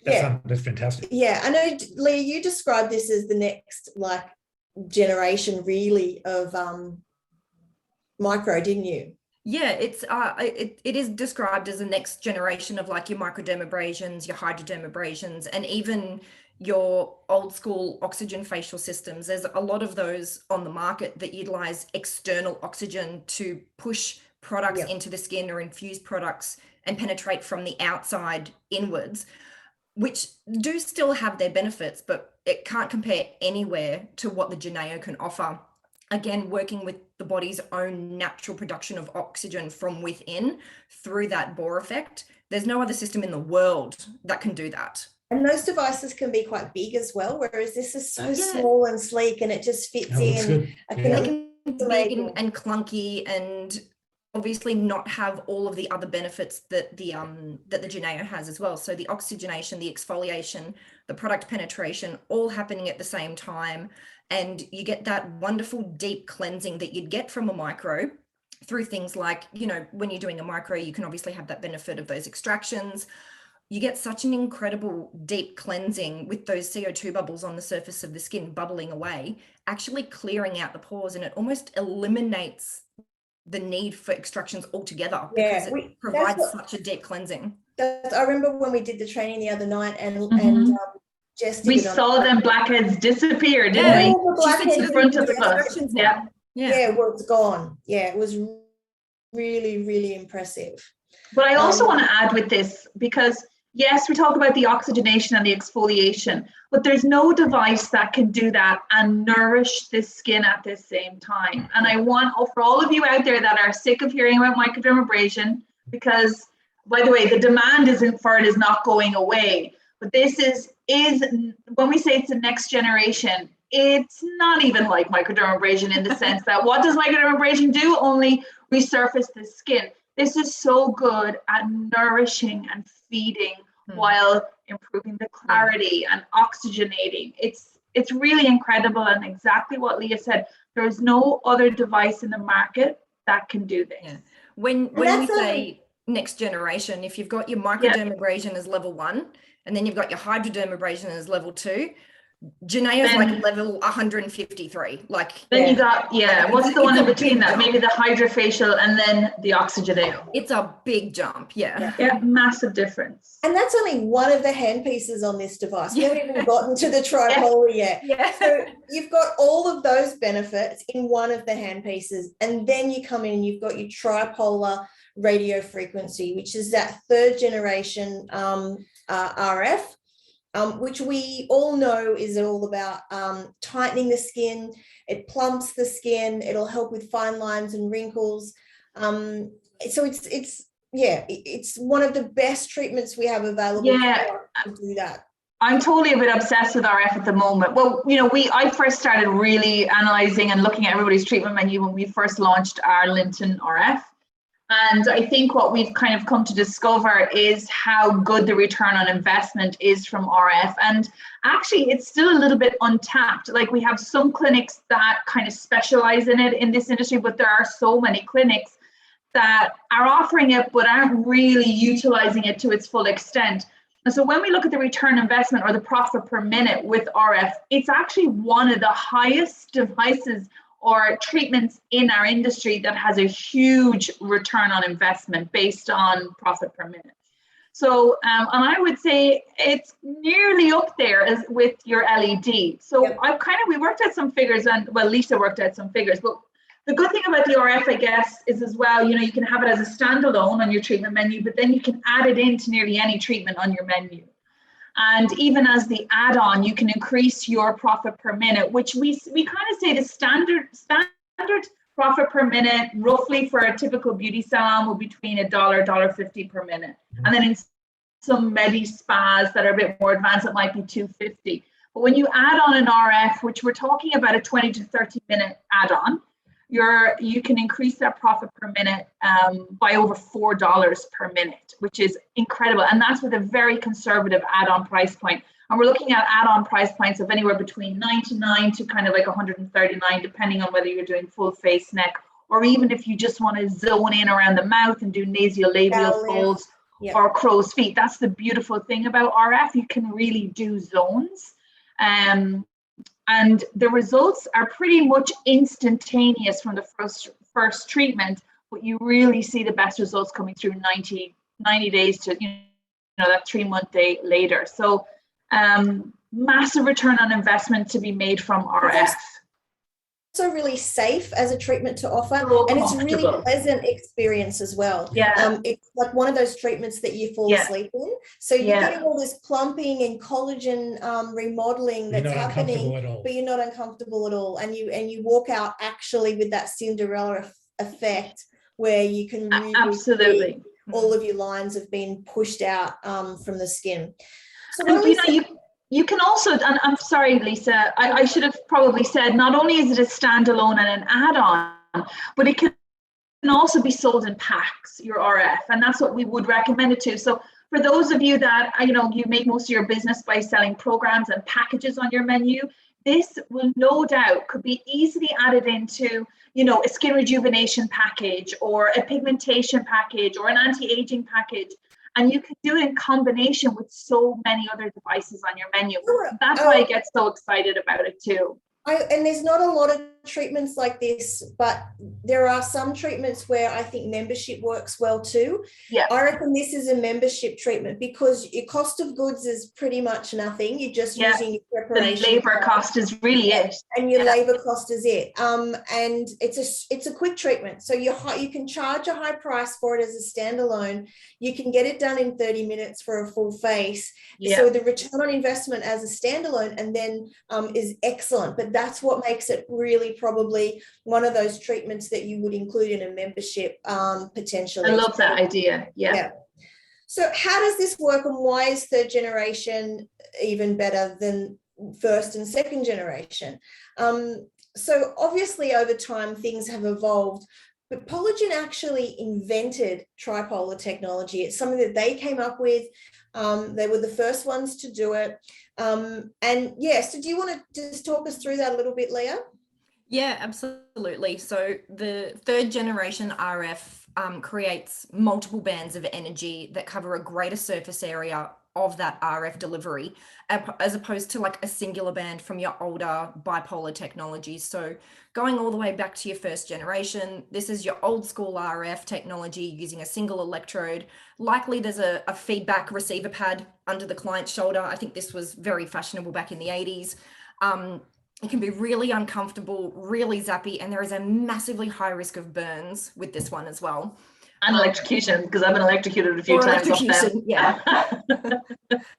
That's fantastic. Yeah, I know, Leah, you described this as the next like generation really of micro, didn't you? Yeah, it's it is described as the next generation of like your microdermabrasions, your hydrodermabrasions, and even your old school oxygen facial systems. There's a lot of those on the market that utilize external oxygen to push products into the skin, or infuse products and penetrate from the outside inwards, which do still have their benefits, but it can't compare anywhere to what the Geneo can offer. Again, working with the body's own natural production of oxygen from within through that Bohr effect. There's no other system in the world that can do that. And those devices can be quite big as well, whereas this is so small and sleek, and it just fits in. They can be big and clunky, and obviously not have all of the other benefits that the Geneo has as well. So the oxygenation, the exfoliation, the product penetration, all happening at the same time. And you get that wonderful deep cleansing that you'd get from a micro through things like, you know, when you're doing a micro, you can obviously have that benefit of those extractions. You get such an incredible deep cleansing with those CO2 bubbles on the surface of the skin bubbling away, actually clearing out the pores, and it almost eliminates the need for extractions altogether because it provides such a deep cleansing. I remember when we did the training the other night, and we saw them blackheads disappear, didn't we? All the blackheads in front of the bus. Well, it's gone. Yeah, it was really, really impressive. But I also want to add with this, because yes, we talk about the oxygenation and the exfoliation, but there's no device that can do that and nourish the skin at the same time. And I want, for all of you out there that are sick of hearing about microdermabrasion, because by the way, the demand for it is not going away. But this is when we say it's the next generation, it's not even like microdermabrasion in the sense that what does microdermabrasion do? Only resurface the skin. This is so good at nourishing and feeding while improving the clarity and oxygenating. It's really incredible, and exactly what Leah said. There is no other device in the market that can do this. Yeah. When we say next generation, if you've got your microdermabrasion as level 1, and then you've got your hydrodermabrasion as level 2, Janaea's like level 153. Like then you got what's the one in between that? Maybe the hydrofacial and then the oxygenate. It's a big jump. Yeah, massive difference. And that's only one of the handpieces on this device. We haven't even gotten to the tripolar yet. So you've got all of those benefits in one of the handpieces, and then you come in and you've got your tripolar radio frequency, which is that 3rd generation RF. Which we all know is all about tightening the skin. It plumps the skin. It'll help with fine lines and wrinkles. So it's one of the best treatments we have available to do that. I'm totally a bit obsessed with RF at the moment. Well, I first started really analyzing and looking at everybody's treatment menu when we first launched our Linton RF. And I think what we've kind of come to discover is how good the return on investment is from RF. And actually, it's still a little bit untapped. Like, we have some clinics that kind of specialize in it in this industry, but there are so many clinics that are offering it but aren't really utilizing it to its full extent. And so when we look at the return investment or the profit per minute with RF, it's actually one of the highest devices or treatments in our industry that has a huge return on investment based on profit per minute. So, and I would say it's nearly up there as with your LED. So we worked out some figures, and Lisa worked out some figures, but the good thing about the RF, I guess, is as well, you can have it as a standalone on your treatment menu, but then you can add it into nearly any treatment on your menu. And even as the add-on, you can increase your profit per minute, which we kind of say the standard profit per minute, roughly for a typical beauty salon, will be between $1, $1.50 per minute. And then in some medi spas that are a bit more advanced, it might be $2.50. But when you add on an RF, which we're talking about a 20 to 30 minute add-on, you can increase that profit per minute by over $4 per minute, which is incredible. And that's with a very conservative add-on price point. And we're looking at add-on price points of anywhere between $99 to kind of like $139, depending on whether you're doing full face, neck, or even if you just want to zone in around the mouth and do nasolabial folds or crow's feet. That's the beautiful thing about RF. You can really do zones. And the results are pretty much instantaneous from the first treatment, but you really see the best results coming through 90 days to that 3-month day later. So massive return on investment to be made from RF. Also really safe as a treatment to offer, and it's a really pleasant experience as well. It's like one of those treatments that you fall asleep in, so you're getting all this plumping and collagen remodeling that's happening, but you're not uncomfortable at all, and you walk out actually with that Cinderella effect where you can really see all of your lines have been pushed out from the skin. So you can also, and I'm sorry, Lisa, I should have probably said, not only is it a standalone and an add-on, but it can also be sold in packs, your RF, and that's what we would recommend it to. So for those of you that, you make most of your business by selling programs and packages on your menu, this will no doubt could be easily added into, a skin rejuvenation package or a pigmentation package or an anti-aging package. And you can do it in combination with so many other devices on your menu. That's why I get so excited about it too. And there's not a lot of treatments like this, but there are some treatments where I think membership works well too. I reckon this is a membership treatment because your cost of goods is pretty much nothing. You're just using your preparation. The labor cost is really it. And your labor cost is it. And it's a quick treatment. So you can charge a high price for it as a standalone. You can get it done in 30 minutes for a full face. So the return on investment as a standalone and then is excellent. But that's what makes it really probably one of those treatments that you would include in a membership potentially. I love that idea. So how does this work, and why is 3rd generation even better than 1st and 2nd generation? So obviously over time things have evolved, But Pollogen actually invented tripolar technology. It's something that they came up with. They were the first ones to do it. And yeah, so do you want to just talk us through that a little bit, Leah? Yeah, absolutely. So the third generation RF creates multiple bands of energy that cover a greater surface area of that RF delivery, as opposed to like a singular band from your older bipolar technologies. So going all the way back to your first generation, this is your old school RF technology using a single electrode. Likely there's a feedback receiver pad under the client's shoulder. I think this was very fashionable back in the 80s. It can be really uncomfortable, really zappy, and there is a massively high risk of burns with this one as well. And electrocution, because I've been electrocuted a few times off them. Yeah.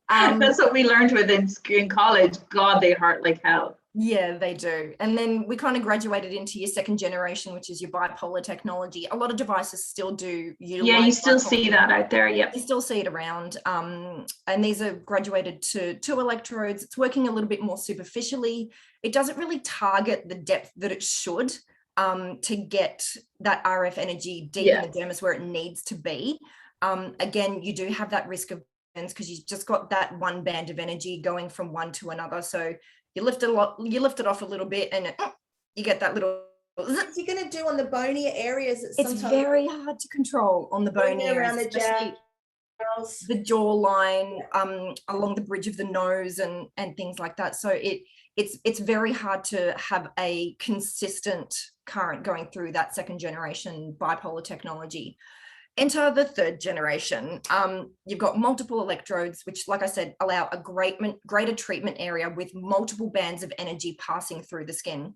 That's what we learned with in college. God, they hurt like hell. Yeah, they do. And then we kind of graduated into your second generation, which is your bipolar technology. A lot of devices still do utilize. Yeah, you still see that out there. Yep. You still see it around. And these are graduated to 2 electrodes. It's working a little bit more superficially. It doesn't really target the depth that it should to get that RF energy deep in the dermis where it needs to be. Again, you do have that risk of burns because you've just got that one band of energy going from one to another. So you lift it off a little bit and you get that little. What's you going to do on the bonier areas? It's very hard to control on the bonier around the jaw, the jawline, along the bridge of the nose and things like that. So it's very hard to have a consistent current going through that second generation bipolar technology. Enter the third generation. You've got multiple electrodes, which, like I said, allow a greater treatment area with multiple bands of energy passing through the skin.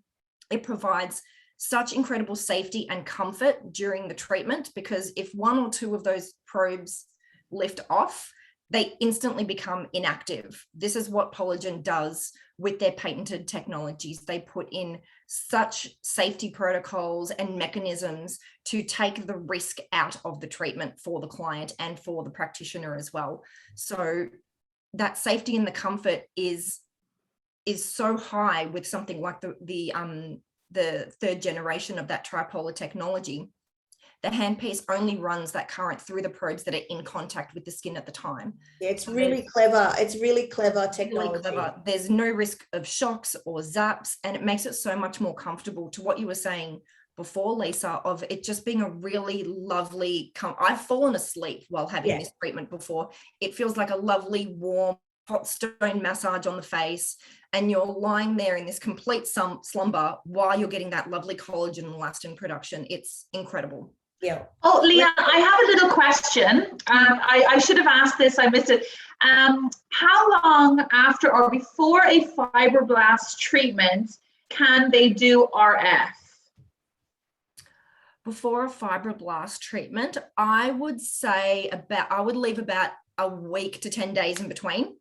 It provides such incredible safety and comfort during the treatment, because if 1 or 2 of those probes lift off, they instantly become inactive. This is what Pollogen does with their patented technologies. They put in such safety protocols and mechanisms to take the risk out of the treatment for the client and for the practitioner as well. So that safety and the comfort is so high with something like the third generation of that tripolar technology. The handpiece only runs that current through the probes that are in contact with the skin at the time. Yeah, it's really clever. It's really clever technology. Really clever. There's no risk of shocks or zaps, and it makes it so much more comfortable, to what you were saying before, Lisa, of it just being a really lovely, I've fallen asleep while having this treatment before. It feels like a lovely, warm, hot stone massage on the face, and you're lying there in this complete slumber while you're getting that lovely collagen and elastin production. It's incredible. Yeah. Oh, Leah, I have a little question. I should have asked this. I missed it. How long after or before a fibroblast treatment can they do RF? Before a fibroblast treatment, I would leave about a week to 10 days in between.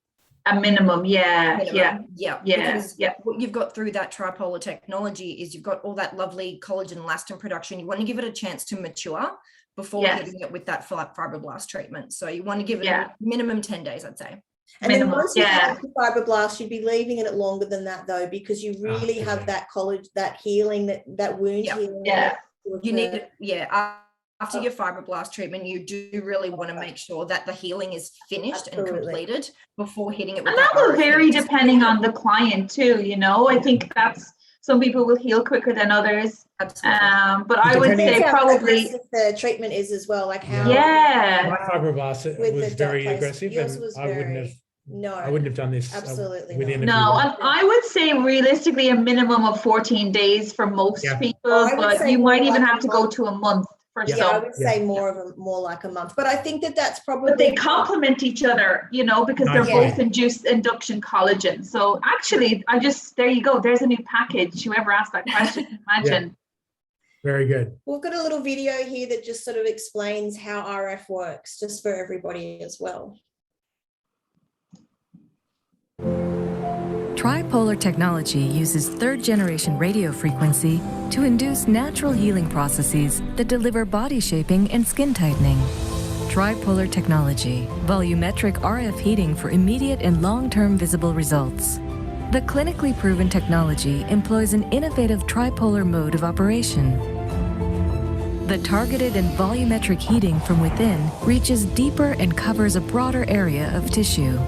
A minimum, yeah. Because what you've got through that tripolar technology is you've got all that lovely collagen and elastin production. You want to give it a chance to mature before hitting it with that fibroblast treatment. So you want to give it a minimum 10 days, I'd say. And then once you have the fibroblast, you'd be leaving it longer than that, though, because you really have that collagen, that healing, that wound healing. Yeah. You need it. After your fibroblast treatment, you do really want to make sure that the healing is finished and completed before hitting it with and that will vary depending on the client too, you know. I think that's, some people will heal quicker than others. Absolutely. But I would say probably the treatment is as well, like how my fibroblast was very aggressive, and I wouldn't have done this within a few months. I would say realistically a minimum of 14 days for most people, but you might even have to go to a month. I would say more like a month, but I think that's probably. But they complement each other, you know, because they're both induction collagen. So actually, there you go. There's a new package. Whoever asked that question, imagine. Very good. We've got a little video here that just sort of explains how RF works, just for everybody as well. Tripolar technology uses third-generation radio frequency to induce natural healing processes that deliver body shaping and skin tightening. Tripolar technology, volumetric RF heating for immediate and long-term visible results. The clinically proven technology employs an innovative tripolar mode of operation. The targeted and volumetric heating from within reaches deeper and covers a broader area of tissue.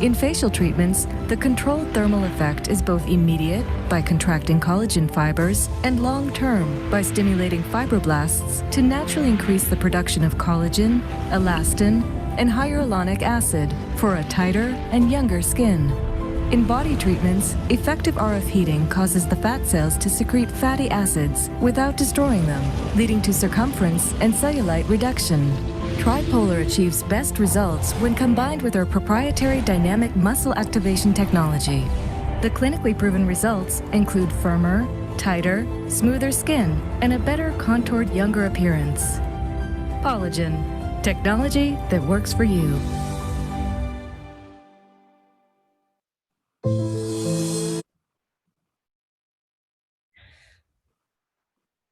In facial treatments, the controlled thermal effect is both immediate by contracting collagen fibers and long-term by stimulating fibroblasts to naturally increase the production of collagen, elastin, and hyaluronic acid for a tighter and younger skin. In body treatments, effective RF heating causes the fat cells to secrete fatty acids without destroying them, leading to circumference and cellulite reduction. Tripolar achieves best results when combined with our proprietary dynamic muscle activation technology. The clinically proven results include firmer, tighter, smoother skin, and a better contoured younger appearance. Pollogen, technology that works for you.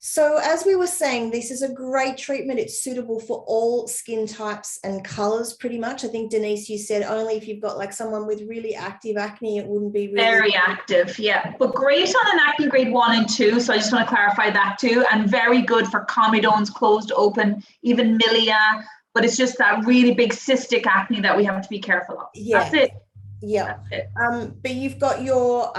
So as we were saying, this is a great treatment. It's suitable for all skin types and colors pretty much. I think, Denise, you said only if you've got like someone with really active acne, it wouldn't be really very active, yeah. But great on an acne grade 1 and 2. So I just want to clarify that too. And very good for comedones, closed, open, even milia. But it's just that really big cystic acne that we have to be careful of. Yeah. That's it. Yeah. But you've got your,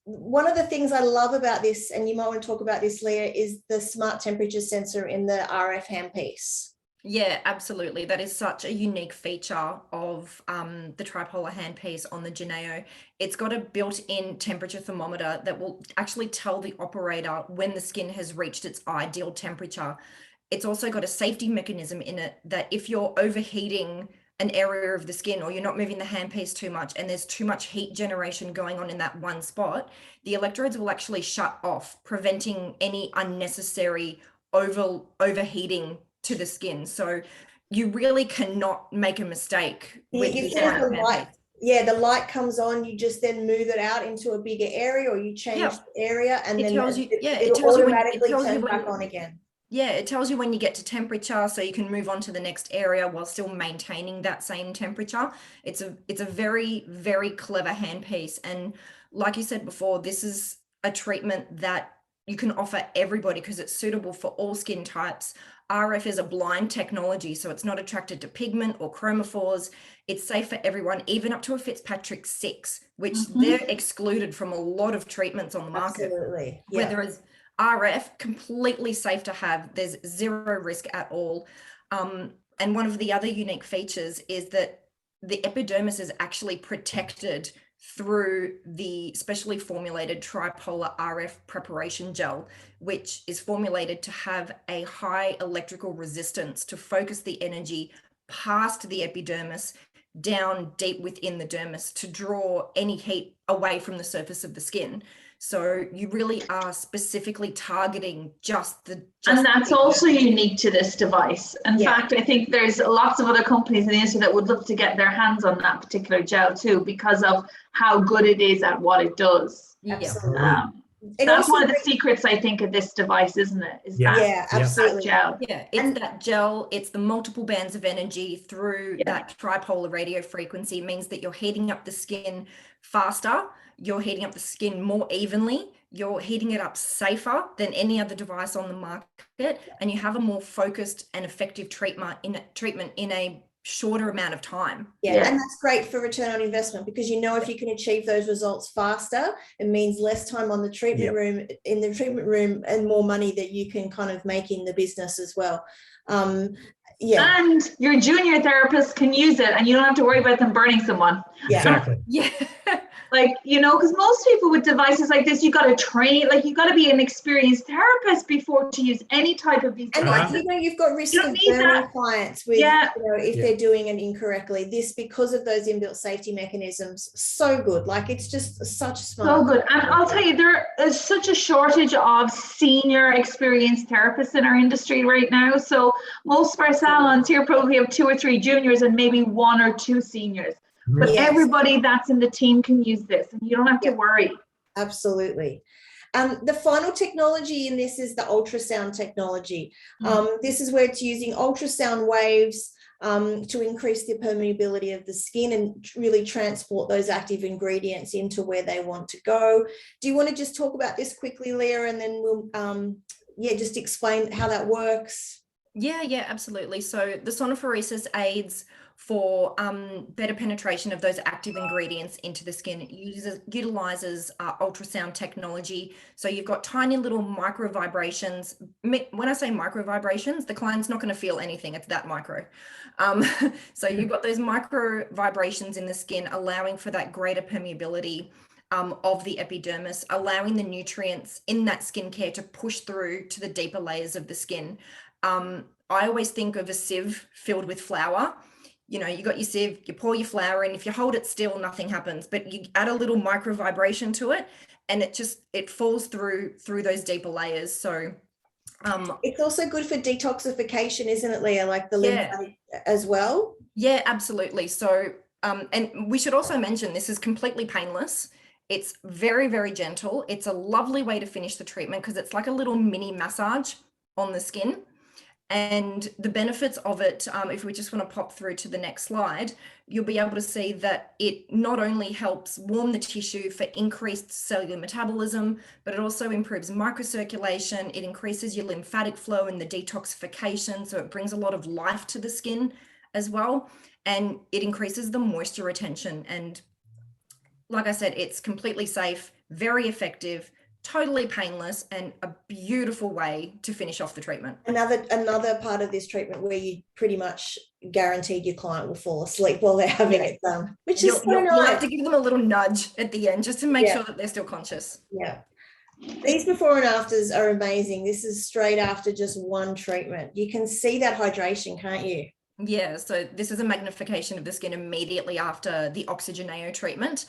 one of the things I love about this, and you might want to talk about this, Leah, is the smart temperature sensor in the RF handpiece. Yeah, absolutely. That is such a unique feature of the tripolar handpiece on the Geneo. It's got a built-in temperature thermometer that will actually tell the operator when the skin has reached its ideal temperature. It's also got a safety mechanism in it that if you're overheating an area of the skin, or you're not moving the handpiece too much and there's too much heat generation going on in that one spot, the electrodes will actually shut off, preventing any unnecessary overheating to the skin. So you really cannot make a mistake with the light. Yeah, the light comes on, you just then move it out into a bigger area, or you change the area, and then it automatically turns back on again. Yeah, it tells you when you get to temperature, so you can move on to the next area while still maintaining that same temperature. It's a very, very clever handpiece. And like you said before, this is a treatment that you can offer everybody because it's suitable for all skin types. RF is a blind technology, so it's not attracted to pigment or chromophores. It's safe for everyone, even up to a Fitzpatrick 6, which they're excluded from a lot of treatments on the market. Absolutely. Yeah. Whereas RF, completely safe to have. There's zero risk at all. And one of the other unique features is that the epidermis is actually protected through the specially formulated tripolar RF preparation gel, which is formulated to have a high electrical resistance to focus the energy past the epidermis down deep within the dermis to draw any heat away from the surface of the skin. So you really are specifically targeting and that's also unique to this device. In fact, I think there's lots of other companies in the industry that would love to get their hands on that particular gel too, because of how good it is at what it does. Absolutely. That's one of the secrets, I think, of this device, isn't it? Absolutely. That gel. Yeah, it's that gel, it's the multiple bands of energy through that tripolar radio frequency. It means that you're heating up the skin faster, you're heating up the skin more evenly, you're heating it up safer than any other device on the market, and you have a more focused and effective treatment in a shorter amount of time. And that's great for return on investment, because if you can achieve those results faster, it means less time on the treatment room, and more money that you can kind of make in the business as well. And your junior therapist can use it, and you don't have to worry about them burning someone. Exactly. Because most people with devices like this, you got to train, you got to be an experienced therapist before to use any type of these devices. And you've got risk of burning clients with, if they're doing it incorrectly. This, because of those inbuilt safety mechanisms, so good. It's just such smart. So good. And I'll tell you, there is such a shortage of senior experienced therapists in our industry right now. So most of our salons here probably have 2 or 3 juniors and maybe 1 or 2 seniors. But everybody that's in the team can use this, and you don't have to worry. Absolutely. The final technology in this is the ultrasound technology. This is where it's using ultrasound waves to increase the permeability of the skin and really transport those active ingredients into where they want to go. Do you want to just talk about this quickly, Leah, and then we'll just explain how that works? Yeah, absolutely. So the sonophoresis aids for better penetration of those active ingredients into the skin. It utilizes ultrasound technology. So you've got tiny little micro vibrations. When I say micro vibrations, the client's not going to feel anything. It's that micro. So you've got those micro vibrations in the skin, allowing for that greater permeability of the epidermis, allowing the nutrients in that skincare to push through to the deeper layers of the skin. I always think of a sieve filled with flour. You know, you got your sieve, you pour your flour in. If you hold it still, nothing happens. But you add a little micro vibration to it, and it falls through those deeper layers. So it's also good for detoxification, isn't it, Leah? Like the lymphatic as well. Yeah, absolutely. So and we should also mention this is completely painless. It's very, very gentle. It's a lovely way to finish the treatment because it's like a little mini massage on the skin. And the benefits of it, if we just want to pop through to the next slide, you'll be able to see that it not only helps warm the tissue for increased cellular metabolism, but it also improves microcirculation. It increases your lymphatic flow and the detoxification. So it brings a lot of life to the skin as well. And it increases the moisture retention. And like I said, it's completely safe, very effective, totally painless, and a beautiful way to finish off the treatment. Another part of this treatment where you pretty much guaranteed your client will fall asleep while they're having it done, which is so nice. You'll have to give them a little nudge at the end just to make sure that they're still conscious. Yeah. These before and afters are amazing. This is straight after just one treatment. You can see that hydration, can't you? Yeah, so this is a magnification of the skin immediately after the Oxygeneo treatment.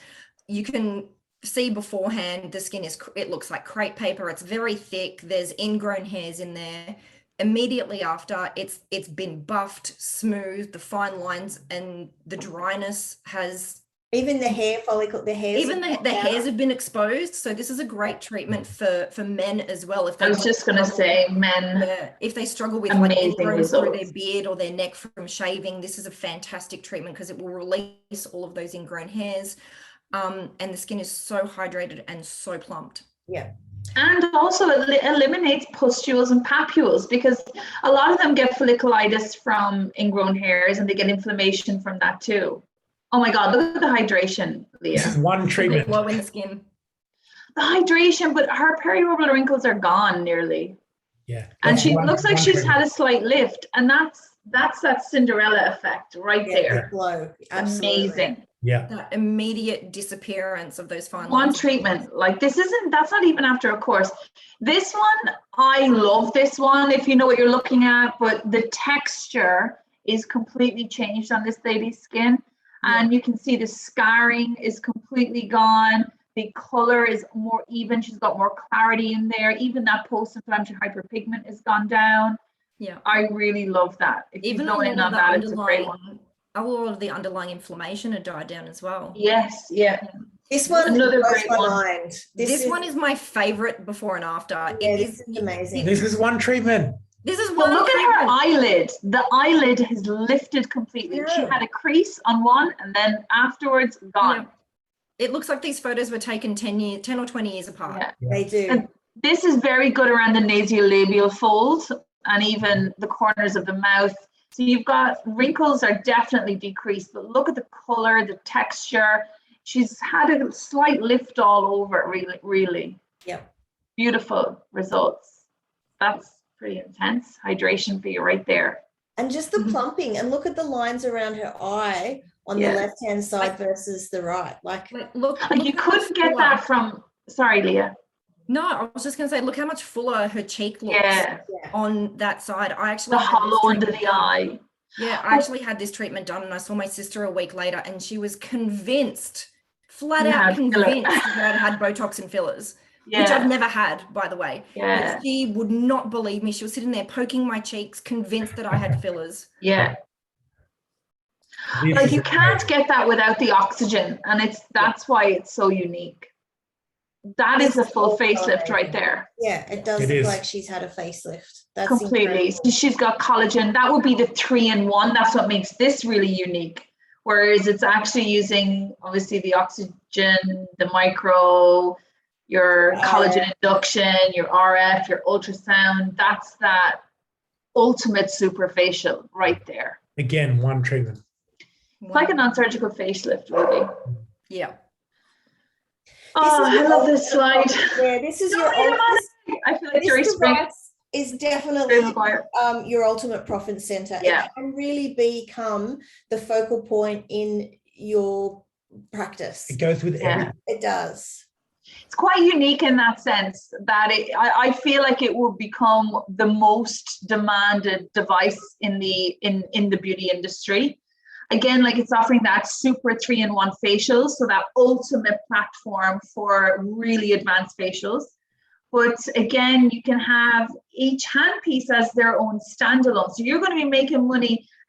You can see beforehand the skin it looks like crepe paper. It's very thick. There's ingrown hairs in there. Immediately after, it's been buffed, smooth. The fine lines and the dryness has even the hair follicle, the hairs. Even the hairs have been exposed. So this is a great treatment for men as well. If I was just going to say men. If they struggle with like ingrowns through their beard or their neck from shaving, this is a fantastic treatment because it will release all of those ingrown hairs. And the skin is so hydrated and so plumped. Yeah. And also it eliminates pustules and papules because a lot of them get folliculitis from ingrown hairs and they get inflammation from that too. Oh my God, look at the hydration, Leah. This is one treatment. Glow in the skin. The hydration, but her periorbital wrinkles are gone nearly. Yeah. And she looks like she's had a slight lift. And that's that Cinderella effect right there. Glow. Amazing. Yeah. That immediate disappearance of those fine lines. One treatment, like that's not even after a course. This one, I love this one if you know what you're looking at, but the texture is completely changed on this lady's skin. And you can see the scarring is completely gone. The color is more even. She's got more clarity in there. Even that post-inflammatory hyperpigment has gone down. Yeah. I really love that. If even you go in on that, it's a great one. A lot of the underlying inflammation had died down as well. Yes, yeah. This one, another great one. Mind. This one is my favorite before and after. Yeah, this is amazing. This is one treatment. This is one. Look at her eyelid. The eyelid has lifted completely. She had a crease on one, and then afterwards, gone. Yeah. It looks like these photos were taken 10 or 20 years apart. Yeah. They do. And this is very good around the nasolabial folds and even the corners of the mouth. So you've got wrinkles are definitely decreased, but look at the color, the texture. She's had a slight lift all over, really. Yep. Beautiful results. That's pretty intense hydration for you right there. And just the plumping, and look at the lines around her eye on the left-hand side versus the right. Like look you couldn't get that from, sorry, Leah. No, I was just going to say, look how much fuller her cheek looks on that side. I actually the hollow under the eye. Yeah, I actually had this treatment done and I saw my sister a week later and she was convinced, flat out convinced that I'd had Botox and fillers, which I've never had, by the way. Yeah. But she would not believe me. She was sitting there poking my cheeks, convinced that I had fillers. Yeah. Like you can't get that without the oxygen, and that's why it's so unique. That is a full facelift right there. Yeah, it does look like she's had a facelift. That's completely. So she's got collagen. That would be the 3-in-1. That's what makes this really unique. Whereas it's actually using obviously the oxygen, the micro, your collagen induction, your RF, your ultrasound. That's that ultimate superfacial right there. Again, one treatment. It's like a non-surgical facelift, really. Yeah. Oh, I love this slide. Yeah, this is your I feel like Jerry Spring is definitely your ultimate profit center. Yeah. It can really become the focal point in your practice. It goes with everything. It does. It's quite unique in that sense that I feel like it will become the most demanded device in the beauty industry. Again, like it's offering that super 3-in-1 facials, so that ultimate platform for really advanced facials. But again, you can have each handpiece as their own standalone. So you're going to be making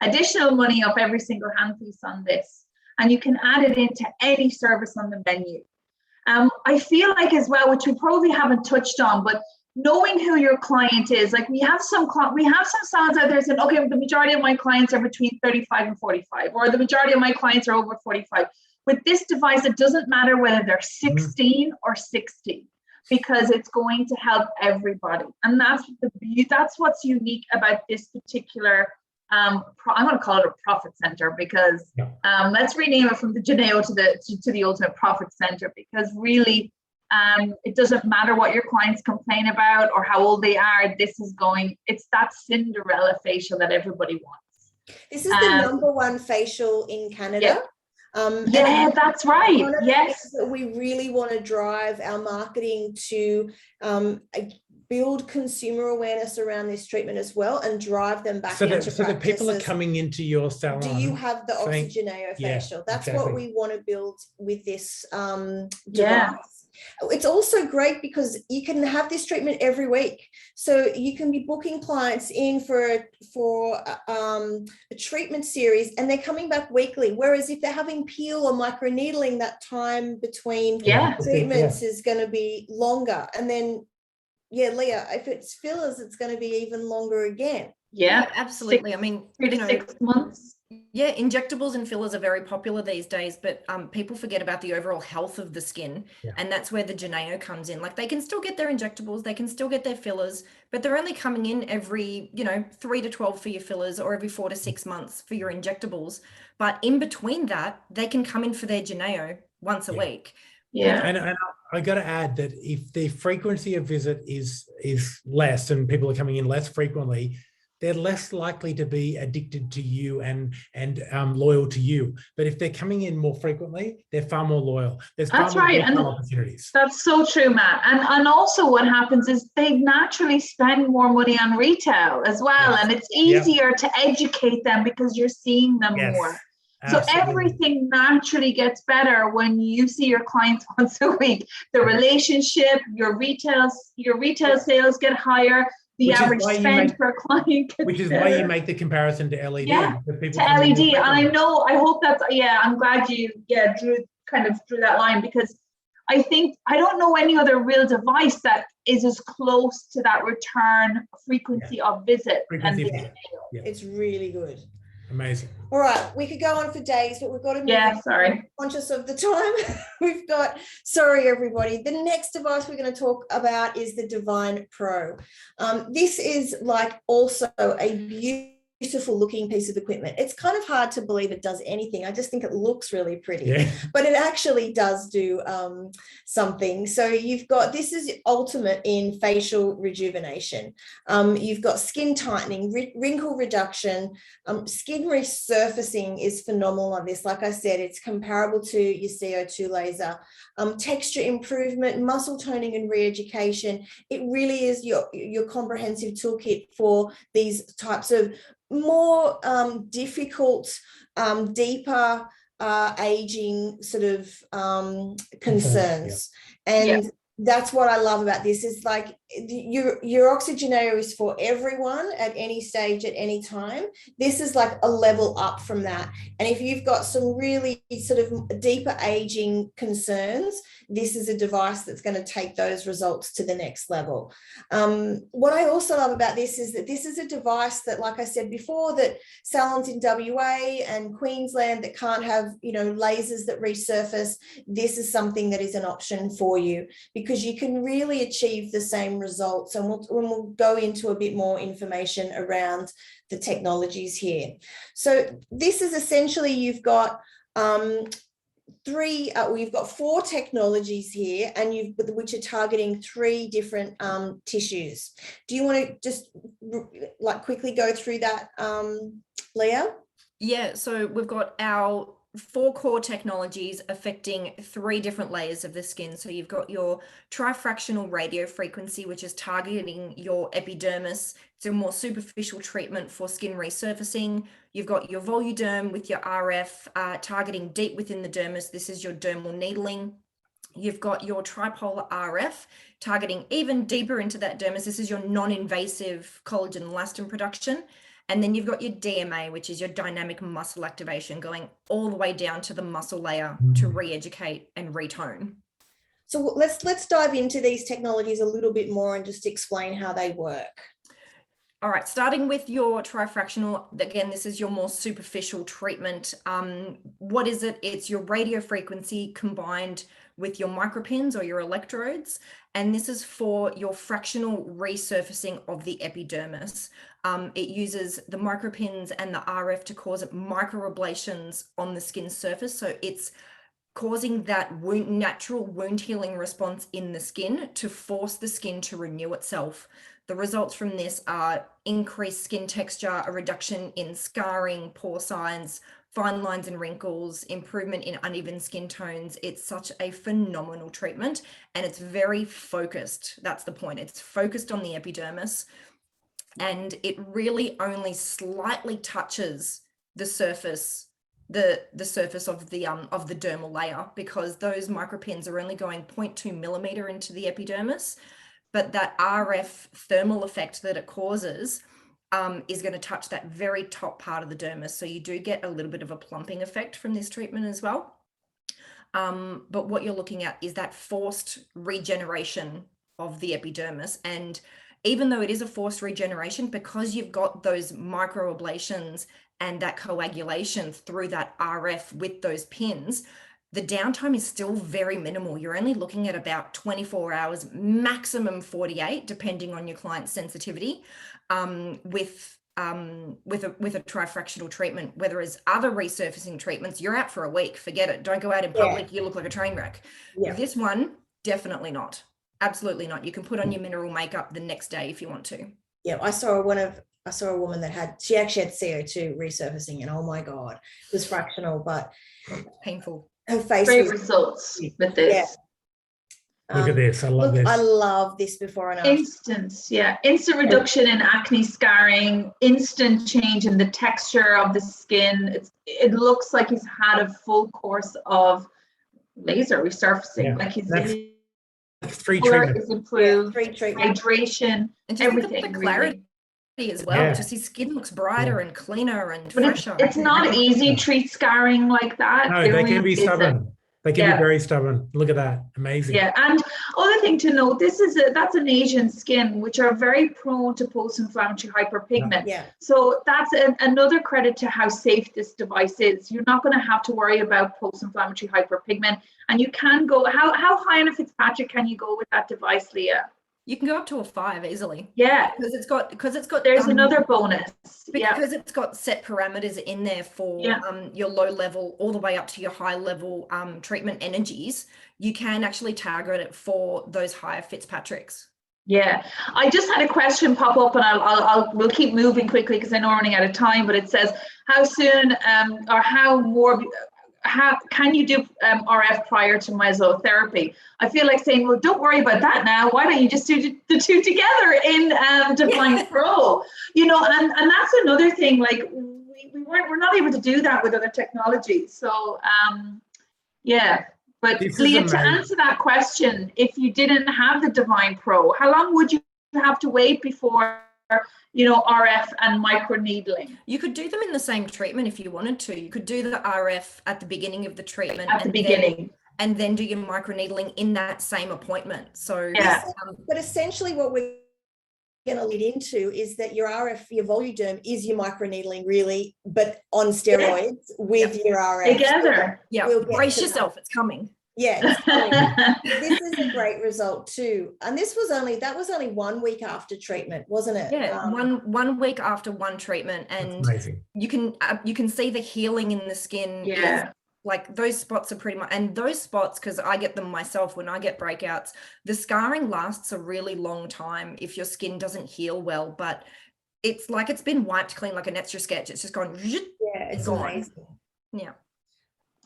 additional money off every single handpiece on this. And you can add it into any service on the menu. I feel like as well, which we probably haven't touched on, but knowing who your client is, like we have some salons out there saying, okay, the majority of my clients are between 35 and 45, or the majority of my clients are over 45. With this device, it doesn't matter whether they're 16 or 60, because it's going to help everybody. And that's what's unique about this particular, I'm going to call it a profit center, because let's rename it from the Geneo to the ultimate profit center, because really, it doesn't matter what your clients complain about or how old they are. It's that Cinderella facial that everybody wants. This is the number one facial in Canada. That's right. One of the things that we really want to drive our marketing to build consumer awareness around this treatment as well, and drive them back into practice. So that people are coming into your salon. Do you have the Oxygeneo facial? That's exactly what we want to build with this device. It's also great because you can have this treatment every week. So you can be booking clients in for a treatment series, and they're coming back weekly. Whereas if they're having peel or microneedling, that time between treatments is going to be longer. And then, Leah, if it's fillers, it's going to be even longer again. Yeah, absolutely. 3 to 6 months. Yeah, injectables and fillers are very popular these days, but people forget about the overall health of the skin, and that's where the Geneo comes in. Like, they can still get their injectables, they can still get their fillers, but they're only coming in every 3 to 12 for your fillers, or every 4 to 6 months for your injectables. But in between that, they can come in for their Geneo once a week. Yeah, and I got to add that if the frequency of visit is less, and people are coming in less frequently, they're less likely to be addicted to you and loyal to you. But if they're coming in more frequently, they're far more loyal. There's far more opportunities. That's so true, Matt. And also what happens is they naturally spend more money on retail as well. And it's easier to educate them because you're seeing them more. Absolutely. So everything naturally gets better when you see your clients once a week. The relationship, your retail sales get higher. The average spend per client. Which is why you make the comparison to LED. To LED. And I hope that's, I'm glad you drew that line, because I don't know any other real device that is as close to that return frequency of visit. It's really good. Amazing. All right, we could go on for days, but we've got to move conscious of the time. Sorry everybody. The next device we're going to talk about is the Divine Pro. This is like also a beautiful looking piece of equipment. It's kind of hard to believe it does anything. I just think it looks really pretty, but it actually does do something. So this is ultimate in facial rejuvenation. You've got skin tightening, wrinkle reduction, skin resurfacing is phenomenal on this. Like I said, it's comparable to your CO2 laser. Texture improvement, muscle toning and re-education. It really is your comprehensive toolkit for these types of more difficult, deeper aging sort of concerns. And that's what I love about this, is like your Oxygeneo is for everyone at any stage, at any time. This is like a level up from that. And if you've got some really sort of deeper aging concerns, this is a device that's going to take those results to the next level. What I also love about this is that this is a device that, like I said before, that salons in WA and Queensland that can't have, lasers that resurface, this is something that is an option for you, because because you can really achieve the same results. And we'll go into a bit more information around the technologies here. So this is essentially, you've got we've got 4 technologies here, and which are targeting 3 different tissues. Do you want to just like quickly go through that, Leah? Yeah, so we've got our 4 core technologies affecting 3 different layers of the skin. So you've got your trifractional radio frequency, which is targeting your epidermis. It's a more superficial treatment for skin resurfacing. You've got your voluderm with your RF targeting deep within the dermis. This is your dermal needling. You've got your tripolar RF targeting even deeper into that dermis. This is your non-invasive collagen and elastin production. And then you've got your DMA, which is your dynamic muscle activation, going all the way down to the muscle layer to re-educate and retone. So let's dive into these technologies a little bit more and just explain how they work. All right, starting with your trifractional, again, this is your more superficial treatment. What is it? It's your radio frequency combined with your micropins or your electrodes. And this is for your fractional resurfacing of the epidermis. It uses the micropins and the RF to cause microablations on the skin surface. So it's causing that natural wound healing response in the skin to force the skin to renew itself. The results from this are increased skin texture, a reduction in scarring, pore size, fine lines and wrinkles, improvement in uneven skin tones. It's such a phenomenal treatment, and it's very focused. That's the point. It's focused on the epidermis, and it really only slightly touches the surface, the surface of the dermal layer, because those micropins are only going 0.2 millimeter into the epidermis. But that RF thermal effect that it causes is going to touch that very top part of the dermis. So you do get a little bit of a plumping effect from this treatment as well. But what you're looking at is that forced regeneration of the epidermis. And even though it is a forced regeneration, because you've got those microablations and that coagulation through that RF with those pins, the downtime is still very minimal. You're only looking at about 24 hours, maximum 48, depending on your client's sensitivity, with a trifractional treatment. Whereas other resurfacing treatments, you're out for a week. Forget it. Don't go out in public. You look like a train wreck. Yeah. This one, definitely not. Absolutely not. You can put on your mineral makeup the next day if you want to. Yeah, I saw a woman that she actually had CO2 resurfacing, and oh my God, it was fractional, but painful. Her face great results with this. Yeah. Look at this. I love this. I love this before and after. Instant reduction in acne scarring, instant change in the texture of the skin. It looks like he's had a full course of laser resurfacing. Yeah. Like his 3 color treatments. is improved, 3 treatments. hydration, and just everything. The clarity as well. Yeah. Just his skin looks brighter and cleaner and But fresher. it's not easy to treat scarring like that. No, they can be stubborn. They can be very stubborn. Look at that. Amazing. Yeah, and other thing to note, that's an Asian skin, which are very prone to post-inflammatory hyperpigment. Yeah. So that's another credit to how safe this device is. You're not going to have to worry about post-inflammatory hyperpigment, and you can go. How high on a Fitzpatrick can you go with that device, Leah? You can go up to a 5 easily. Yeah, because it's got. There's another bonus. Because it's got set parameters in there for your low level all the way up to your high level treatment energies. You can actually target it for those higher Fitzpatricks. Yeah, I just had a question pop up, and we'll keep moving quickly because I know we're running out of time. But it says, how soon or how can you do RF prior to mesotherapy? I feel like saying, well, don't worry about that now. Why don't you just do the 2 together in Define Pro? You know, and that's another thing. Like we're not able to do that with other technologies. So yeah. But Leah, to answer that question, if you didn't have the Define Pro, how long would you have to wait before, RF and microneedling? You could do them in the same treatment if you wanted to. You could do the RF at the beginning of the treatment. And then do your microneedling in that same appointment. So yeah. But essentially what we're going to lead into is that your RF, your Voluderm is your microneedling really, but on steroids with your RF. Together. Yeah, brace yourself, it's coming. Yeah, this is a great result too. And that was only 1 week after treatment, wasn't it? Yeah, one week after one treatment, and you can see the healing in the skin. Yeah. Like those spots are pretty much, and those spots, because I get them myself when I get breakouts, the scarring lasts a really long time if your skin doesn't heal well, but it's like it's been wiped clean like an extra sketch. It's just gone. Yeah, it's gone. amazing. Yeah.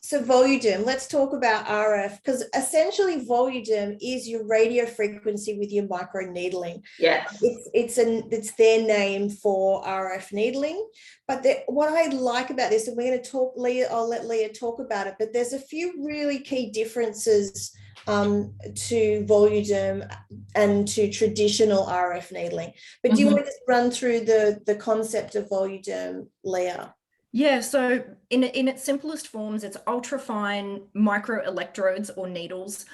So Voluderm, let's talk about RF, because essentially Voluderm is your radio frequency with your micro needling. Yes. It's their name for RF needling. But what I like about this, and we're going to talk, Leah, I'll let Leah talk about it, but there's a few really key differences to Voluderm and to traditional RF needling. But do you want to just run through the concept of Voluderm, Leah? Yeah, so in its simplest forms, it's ultrafine microelectrodes or needles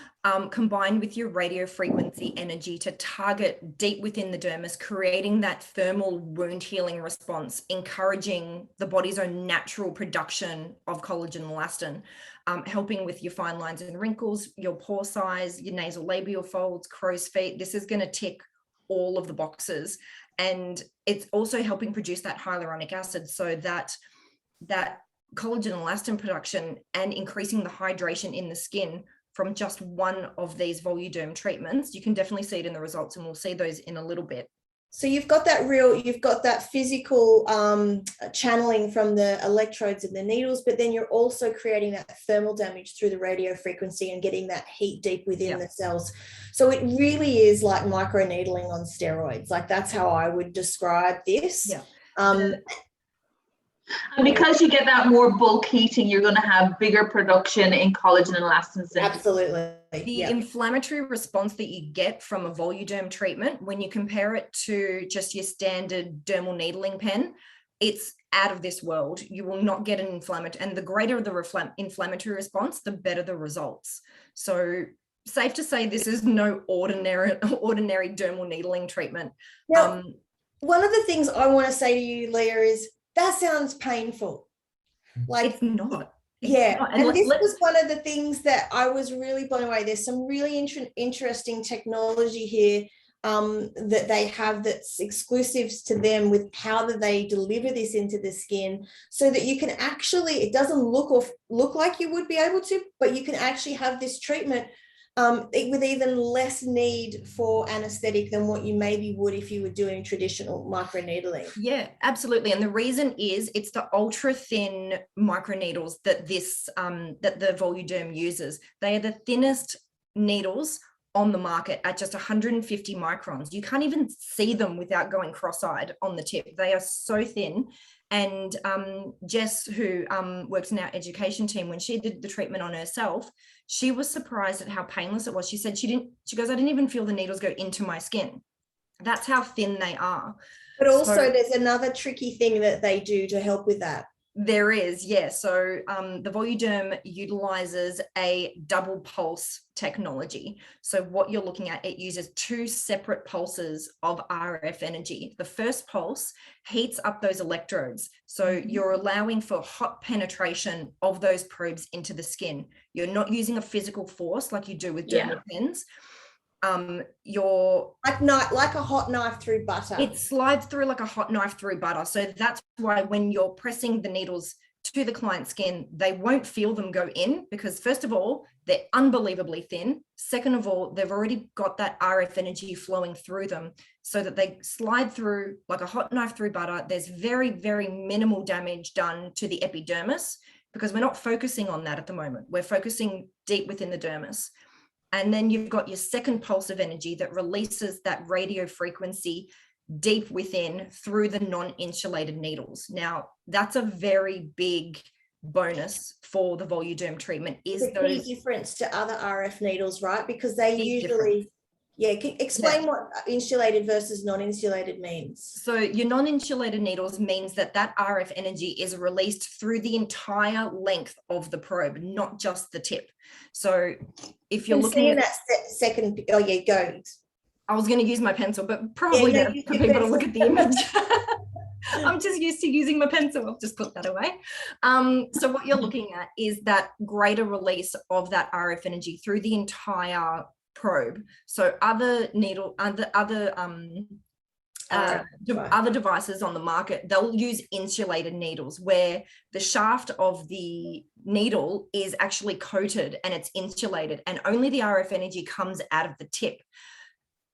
combined with your radio frequency energy to target deep within the dermis, creating that thermal wound healing response, encouraging the body's own natural production of collagen and elastin, helping with your fine lines and wrinkles, your pore size, your nasal labial folds, crow's feet. This is going to tick all of the boxes. And it's also helping produce that hyaluronic acid so that collagen and elastin production and increasing the hydration in the skin from just one of these Voluderm treatments. You can definitely see it in the results, and we'll see those in a little bit. So you've got that physical channeling from the electrodes and the needles, but then you're also creating that thermal damage through the radio frequency and getting that heat deep within the cells. So it really is like microneedling on steroids. Like that's how I would describe this. Yeah. And because you get that more bulk heating, you're going to have bigger production in collagen and elastin. Absolutely. The inflammatory response that you get from a Voluderm treatment, when you compare it to just your standard dermal needling pen, it's out of this world. You will not get an inflammatory, and the greater the inflammatory response, the better the results. So safe to say this is no ordinary dermal needling treatment. Now, one of the things I want to say to you, Leah, is that sounds painful. Like it's not. And this was one of the things that I was really blown away. There's some really interesting technology here that they have that's exclusives to them with how do they deliver this into the skin so that you can actually, it doesn't look like you would be able to, but you can actually have this treatment with even less need for anesthetic than what you maybe would if you were doing traditional microneedling. Yeah, absolutely. And the reason is it's the ultra thin microneedles that that the Voluderm uses. They are the thinnest needles on the market at just 150 microns. You can't even see them without going cross-eyed on the tip. They are so thin. And Jess, who works in our education team, when she did the treatment on herself, she was surprised at how painless it was. She said she goes, I didn't even feel the needles go into my skin. That's how thin they are. But also there's another tricky thing that they do to help with that. There is, yeah. So the Voluderm utilizes a double pulse technology. So what you're looking at, it uses two separate pulses of RF energy. The first pulse heats up those electrodes. So you're allowing for hot penetration of those probes into the skin. You're not using a physical force like you do with dermal pens. You're like a hot knife through butter. It slides through like a hot knife through butter. So that's why when you're pressing the needles to the client's skin, they won't feel them go in because first of all, they're unbelievably thin. Second of all, they've already got that RF energy flowing through them so that they slide through like a hot knife through butter. There's very, very minimal damage done to the epidermis because we're not focusing on that at the moment. We're focusing deep within the dermis. And then you've got your second pulse of energy that releases that radio frequency deep within through the non-insulated needles. Now, that's a very big bonus for the Voluderm treatment. Is the key difference to other RF needles, right? Because they usually, explain what insulated versus non-insulated means. So your non-insulated needles means that RF energy is released through the entire length of the probe, not just the tip. So if you're looking at that second, go. I was going to use my pencil, but probably for people to look at the image. I'm just used to using my pencil. I'll just put that away. So what you're looking at is that greater release of that RF energy through the entire probe. So other devices on the market, they'll use insulated needles where the shaft of the needle is actually coated and it's insulated, and only the RF energy comes out of the tip.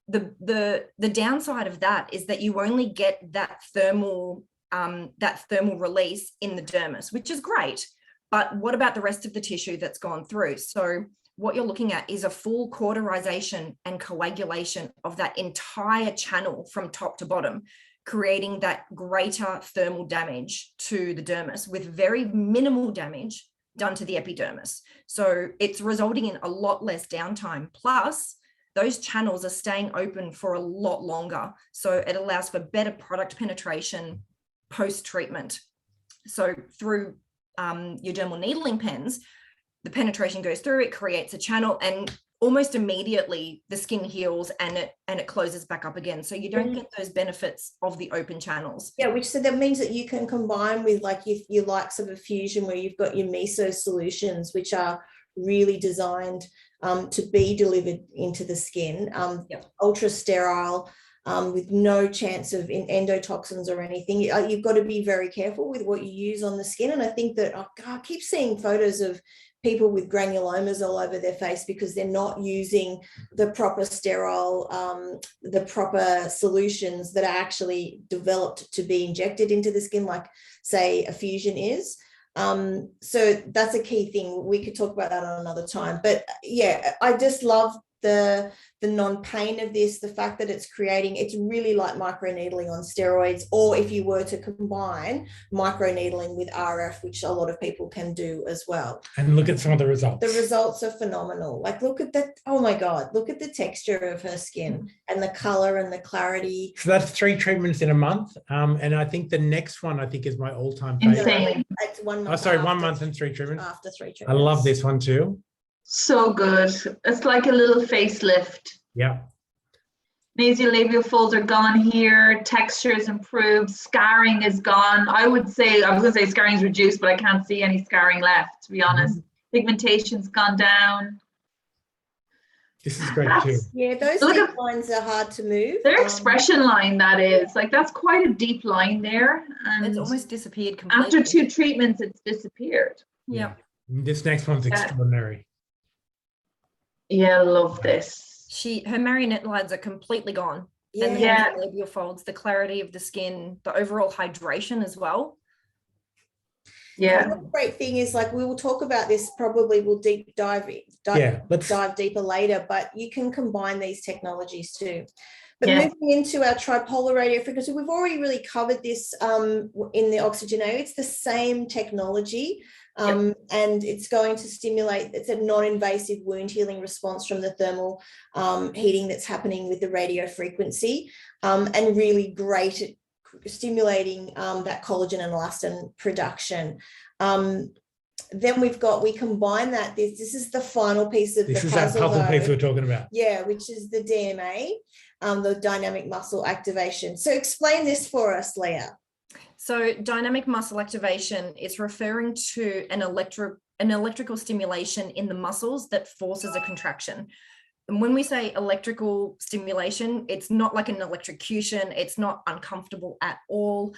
The downside of that is that you only get that thermal release in the dermis, which is great. But what about the rest of the tissue that's gone through? So what you're looking at is a full cauterization and coagulation of that entire channel from top to bottom, creating that greater thermal damage to the dermis with very minimal damage done to the epidermis. So it's resulting in a lot less downtime. Plus, those channels are staying open for a lot longer. So it allows for better product penetration post-treatment. So through your dermal needling pens, the penetration goes through, it creates a channel, and almost immediately the skin heals and it closes back up again. So you don't get those benefits of the open channels. Yeah, which so that means that you can combine with like your likes of a fusion where you've got your meso solutions, which are really designed to be delivered into the skin, ultra sterile, with no chance of endotoxins or anything. You've got to be very careful with what you use on the skin. And I think that I keep seeing photos of people with granulomas all over their face because they're not using the proper sterile, the proper solutions that are actually developed to be injected into the skin, like say a fusion is. So that's a key thing. We could talk about that on another time, but yeah, I just love the non-pain of this, the fact that it's really like microneedling on steroids, or if you were to combine microneedling with RF, which a lot of people can do as well. And look at some of the results. The results are phenomenal. Like, look at that. Oh my God, look at the texture of her skin and the color and the clarity. So that's 3 treatments in a month. And I think the next one, is my all-time favorite. Insane. It's 1 month. Oh, sorry, 1 month and 3 treatments. After 3 treatments. I love this one too. So good. It's like a little facelift. Yeah. Nasolabial folds are gone here. Texture is improved. Scarring is gone. I was going to say scarring is reduced, but I can't see any scarring left, to be honest. Pigmentation's gone down. This is great too. Yeah, those deep lines are hard to move. Their expression line, that is. Like, that's quite a deep line there. And it's almost disappeared completely. after 2 treatments, it's disappeared. Yeah. This next one's extraordinary. Yeah, I love this. Her marionette lines are completely gone. Yeah. And the labial folds, the clarity of the skin, the overall hydration as well. Yeah. The great thing is, like, we will talk about this, probably we'll dive deeper later, but you can combine these technologies too. But moving into our tripolar radio frequency, we've already really covered this in the oxygen area. It's the same technology. And it's going to stimulate, it's a non-invasive wound healing response from the thermal heating that's happening with the radio frequency, and really great at stimulating that collagen and elastin production. Then we combine that. This is the final piece of the puzzle. This is that puzzle piece we're talking about. Yeah, which is the DMA, the dynamic muscle activation. So explain this for us, Leah. So dynamic muscle activation is referring to an electrical stimulation in the muscles that forces a contraction. And when we say electrical stimulation, it's not like an electrocution. It's not uncomfortable at all.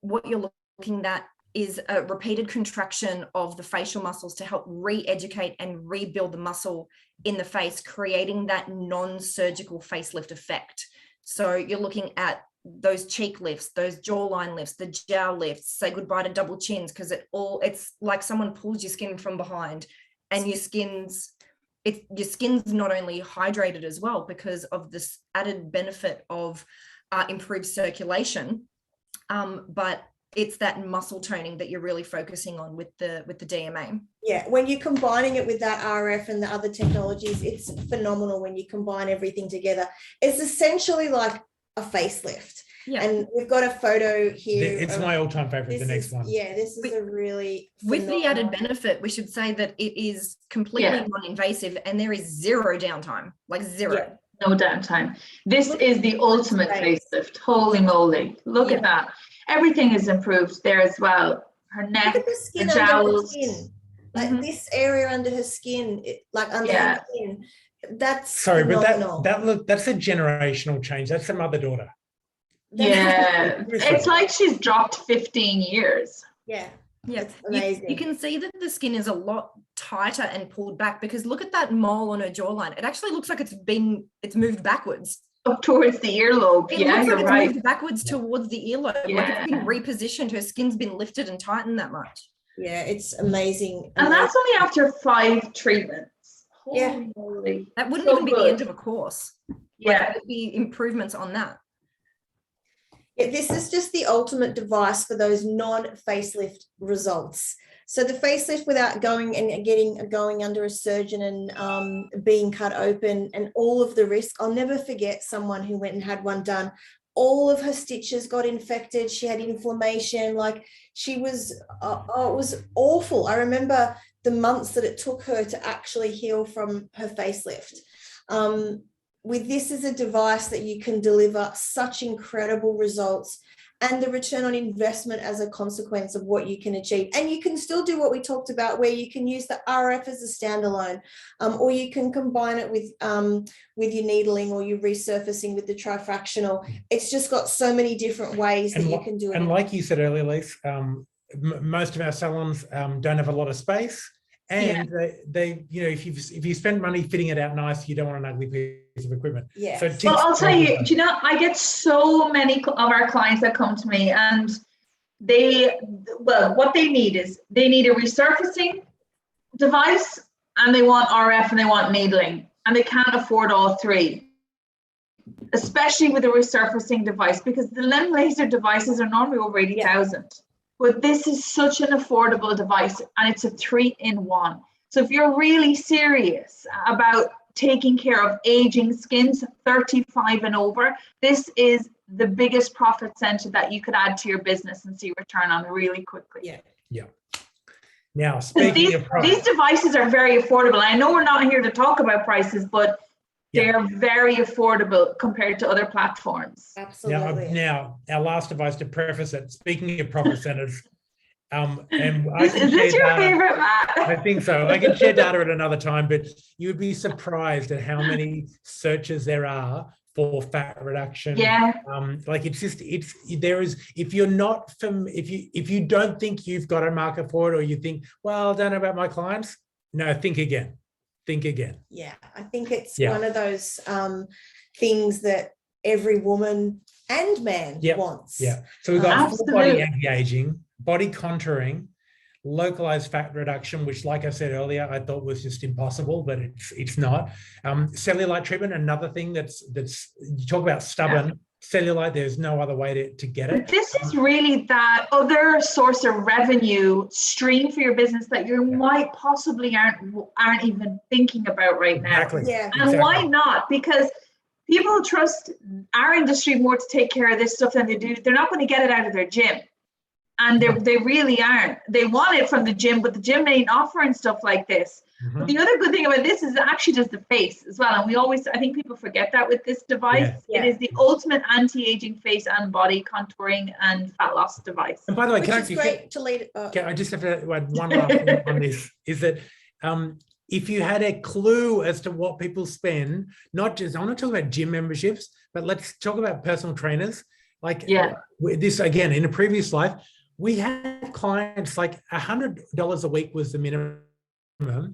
What you're looking at is a repeated contraction of the facial muscles to help re-educate and rebuild the muscle in the face, creating that non-surgical facelift effect. So you're looking at those cheek lifts, those jawline lifts, the jowl lifts, say goodbye to double chins, because it's like someone pulls your skin from behind, and your skin's not only hydrated as well because of this added benefit of improved circulation, but it's that muscle toning that you're really focusing on with the DMA. Yeah, when you're combining it with that RF and the other technologies, it's phenomenal when you combine everything together. It's essentially like a facelift. Yeah. And we've got a photo here. It's my all-time favorite, the next one. Yeah, this is a really with the added benefit, we should say that it is completely non-invasive and there is zero downtime, like zero. No downtime. This is the ultimate facelift. Holy moly. Look at that. Everything is improved there as well. Her neck, Look at the skin the under her jowls. skin. Like this area under her skin, under her skin. That's phenomenal. but that's a generational change. That's a mother-daughter. Yeah. It's like she's dropped 15 years. Yeah. Yeah, it's amazing. You can see that the skin is a lot tighter and pulled back, because look at that mole on her jawline. It actually looks like it's moved backwards. Up towards the earlobe. It Yeah, looks you're like right. it's moved backwards towards the earlobe. Like it's been repositioned. Her skin's been lifted and tightened that much. Yeah, it's amazing. And that's only after 5 treatments. Holy moly. That wouldn't even be the end of a course. Yeah. Like, it'd be improvements on that. Yeah, this is just the ultimate device for those non-facelift results. So the facelift without going under a surgeon and being cut open and all of the risk. I'll never forget someone who went and had one done. All of her stitches got infected. She had inflammation. Like she was, it was awful. I remember the months that it took her to actually heal from her facelift. With this as a device that you can deliver such incredible results and the return on investment as a consequence of what you can achieve. And you can still do what we talked about, where you can use the RF as a standalone, or you can combine it with your needling or your resurfacing with the trifractional. It's just got so many different ways that you can do it. And like you said earlier, Lise, most of our salons don't have a lot of space. And they, if you spend money fitting it out nice, you don't want an ugly piece of equipment. Yeah. So well, I'll tell you, I get so many of our clients that come to me, and what they need is they need a resurfacing device, and they want RF, and they want needling, and they can't afford all 3, especially with a resurfacing device, because the LEM laser devices are normally over 80,000. But this is such an affordable device, and it's a 3-in-1. So if you're really serious about taking care of aging skins, 35 and over, this is the biggest profit center that you could add to your business and see return on really quickly. Yeah. Now, speaking of price, these devices are very affordable. I know we're not here to talk about prices, but they're very affordable compared to other platforms. Absolutely. Now, our last device to preface it, speaking of profit centers, and is this your favorite, Matt? I think so. I can share data at another time, but you would be surprised at how many searches there are for fat reduction. Yeah. If you don't think you've got a market for it, or you think, well, I don't know about my clients, no, think again. Yeah, I think it's one of those things that every woman and man wants. Yeah. So we've got full body anti-aging, body contouring, localized fat reduction, which, like I said earlier, I thought was just impossible, but it's not. Cellulite treatment, another thing that's you talk about stubborn. Cellulite, there's no other way to get it. This is really that other source of revenue stream for your business that you might possibly aren't even thinking about right now. Exactly. Yeah. And why not? Because people trust our industry more to take care of this stuff than they do. They're not going to get it out of their gym. And they really aren't. They want it from the gym, but the gym ain't offering stuff like this. Mm-hmm. But the other good thing about this is it actually does the face as well. And I think people forget that with this device. It is the ultimate anti-aging face and body contouring and fat loss device. And by the way, I just have to add one last thing on this, is that if you had a clue as to what people spend, I want to talk about gym memberships, but let's talk about personal trainers. This, again, in a previous life, we had clients like $100 a week was the minimum.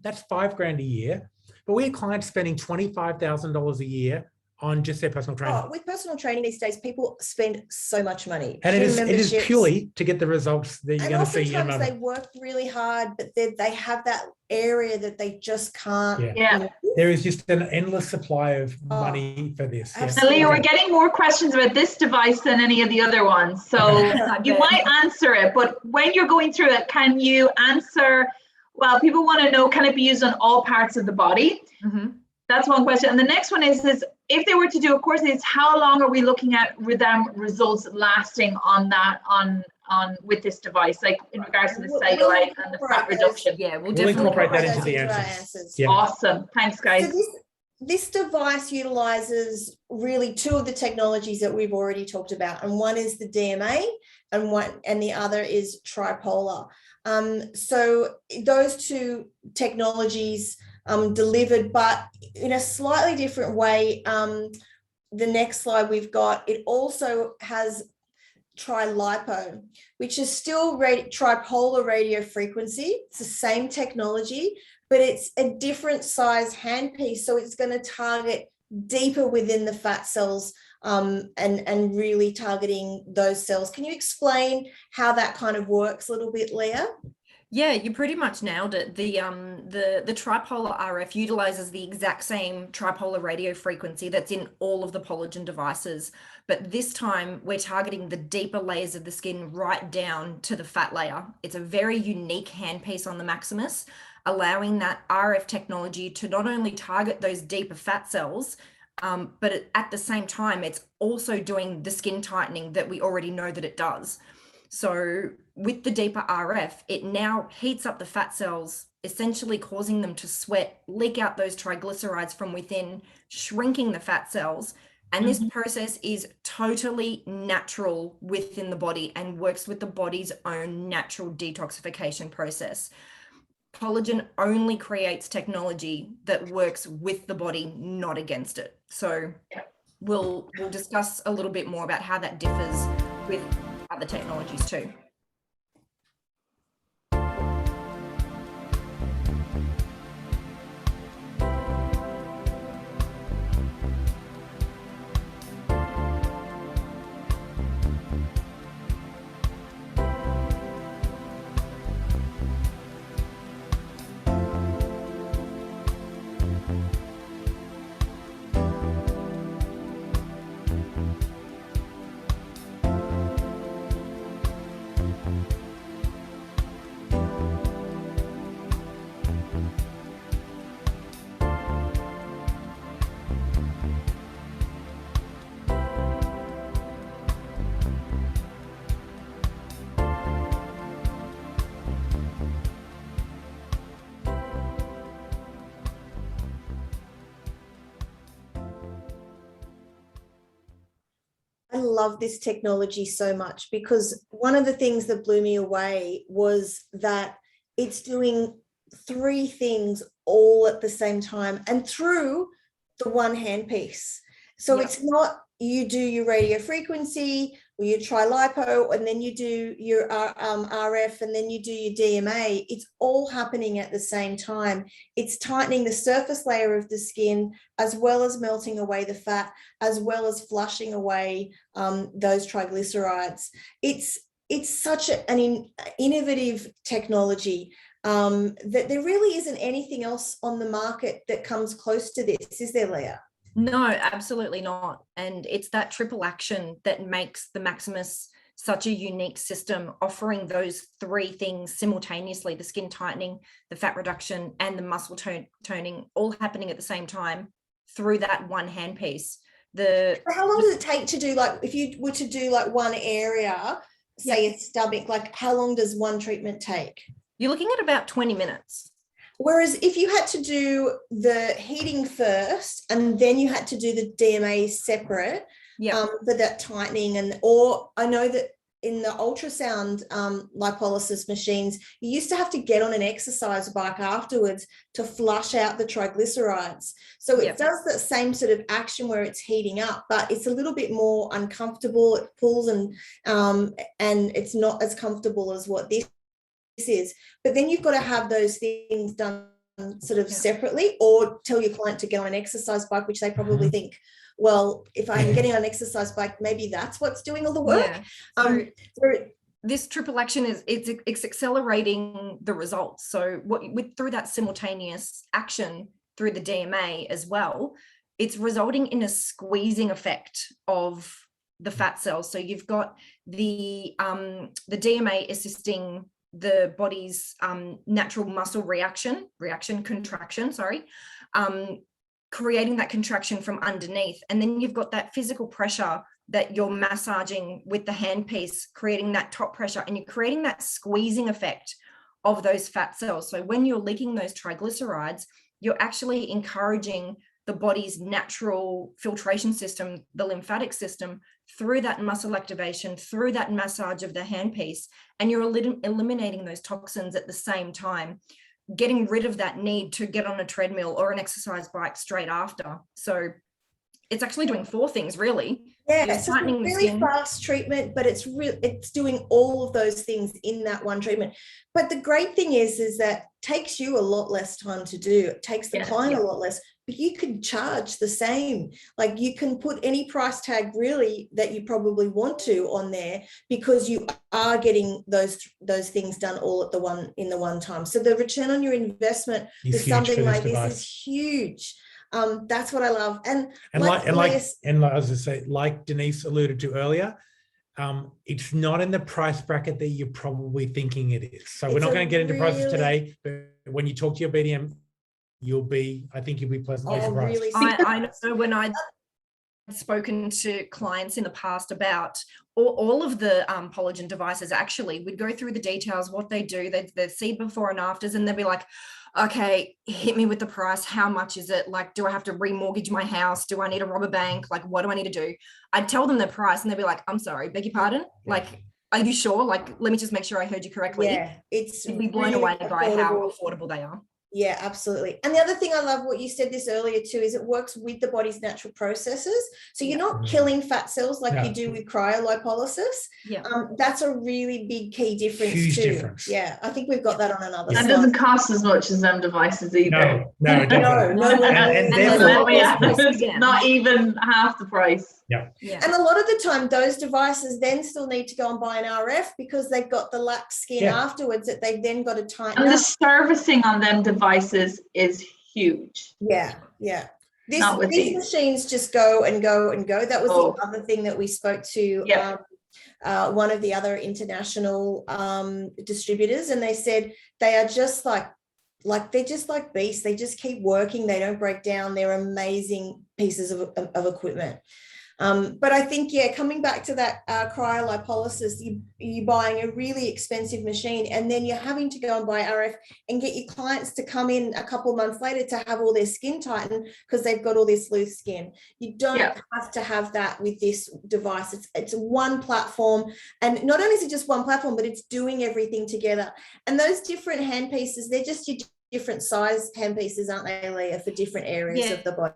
That's $5,000 a year. But we had clients spending $25,000 a year on just their personal training. With personal training these days, people spend so much money. And it is purely to get the results that you're going to see in a moment. They work really hard, but they have that area that they just can't. There is just an endless supply of money for this. Leah, we're getting more questions about this device than any of the other ones. So you might answer it, but when you're going through it, can you answer, well, people want to know, can it be used on all parts of the body? Mm-hmm. That's one question. And the next one is if they were to do a course, it's how long are we looking at results lasting on with this device, like in regards to the cellulite and the fat reduction? Yeah, we'll incorporate that into the answers. Yeah. Awesome. Thanks, guys. this device utilizes really two of the technologies that we've already talked about, and one is the DMA and the other is tripolar. So those two technologies delivered, but in a slightly different way. The next slide we've got, it also has tri-lipo, which is still tripolar radio frequency. It's the same technology, but it's a different size handpiece. So it's going to target deeper within the fat cells and really targeting those cells. Can you explain how that kind of works a little bit, Leah? Yeah, you pretty much nailed it. The tripolar RF utilizes the exact same tripolar radio frequency that's in all of the Pollogen devices, but this time we're targeting the deeper layers of the skin right down to the fat layer. It's a very unique handpiece on the Maximus, allowing that RF technology to not only target those deeper fat cells, but at the same time, it's also doing the skin tightening that we already know that it does. So with the deeper RF, it now heats up the fat cells, essentially causing them to sweat, leak out those triglycerides from within, shrinking the fat cells. And this process is totally natural within the body and works with the body's own natural detoxification process. Pollogen only creates technology that works with the body, not against it. So we'll discuss a little bit more about how that differs with other technologies too. I love this technology so much because one of the things that blew me away was that it's doing three things all at the same time and through the one handpiece. So it's not you do your radio frequency or you try lipo and then you do your RF and then you do your DMA. It's all happening at the same time. It's tightening the surface layer of the skin as well as melting away the fat, as well as flushing away those triglycerides. It's such an innovative technology that there really isn't anything else on the market that comes close to this, is there, Leah? No, absolutely not. And it's that triple action that makes the Maximus such a unique system, offering those three things simultaneously: the skin tightening, the fat reduction, and the muscle toning, all happening at the same time through that one handpiece. How long does it take to do, like, if you were to do like one area, say a stomach, like how long does one treatment take? You're looking at about 20 minutes. Whereas if you had to do the heating first and then you had to do the DMA separate for that tightening, or I know that in the ultrasound lipolysis machines, you used to have to get on an exercise bike afterwards to flush out the triglycerides. So it does that same sort of action where it's heating up, but it's a little bit more uncomfortable. It pulls and it's not as comfortable as what this is. But then you've got to have those things done sort of separately, or tell your client to get on an exercise bike, which they probably think, well, if I'm getting on an exercise bike, maybe that's what's doing all the work. So this triple action it's accelerating the results. So through that simultaneous action through the DMA as well, it's resulting in a squeezing effect of the fat cells. So you've got the DMA assisting the body's natural muscle contraction, creating that contraction from underneath. And then you've got that physical pressure that you're massaging with the handpiece, creating that top pressure, and you're creating that squeezing effect of those fat cells. So when you're leaking those triglycerides, you're actually encouraging the body's natural filtration system, the lymphatic system, through that muscle activation, through that massage of the handpiece, and you're eliminating those toxins at the same time, getting rid of that need to get on a treadmill or an exercise bike straight after. So it's actually doing 4 things, really. Yeah, You're it's a tightening the really skin. fast treatment, but it's doing all of those things in that one treatment. But the great thing is that takes you a lot less time to do. It takes the client a lot less, but you could charge the same. Like, you can put any price tag really that you probably want to on there, because you are getting those things done all at in the one time. So the return on your investment with something like this is huge. That's what I love. And like as I say, like Denise alluded to earlier, it's not in the price bracket that you're probably thinking it is. So we're not going to get into prices today, but when you talk to your BDM, I think you'll be pleasantly surprised. Really, I know when I've spoken to clients in the past about all of the Pollogen devices, actually, we'd go through the details, what they do, they'd see before and afters, and they'd be like, okay, hit me with the price. How much is it? Like, do I have to remortgage my house? Do I need a robber bank? Like, what do I need to do? I'd tell them the price and they'd be like, I'm sorry, beg your pardon? Like, are you sure? Like, let me just make sure I heard you correctly. Yeah, you'd be blown away by how affordable they are. Yeah, absolutely. And the other thing I love, what you said this earlier too, is it works with the body's natural processes. So you're not killing fat cells like you do with cryolipolysis. Yeah. That's a really big key difference. Huge difference. Yeah, I think we've got that on another slide. That doesn't cost as much as them devices either. No, and not even half the price. Yeah. And a lot of the time, those devices then still need to go and buy an RF because they've got the lax skin afterwards that they've then got to tighten up. And the servicing on them devices is huge. Yeah. These machines just go and go and go. That was the other thing that we spoke to one of the other international distributors, and they said they are just like they're just like beasts. They just keep working. They don't break down. They're amazing pieces of equipment. But I think, coming back to that cryolipolysis, you're buying a really expensive machine, and then you're having to go and buy RF and get your clients to come in a couple of months later to have all their skin tightened because they've got all this loose skin. You don't have to have that with this device. It's one platform, and not only is it just one platform, but it's doing everything together. And those different hand pieces, they're just your different size hand pieces, aren't they, Leah, for different areas of the body?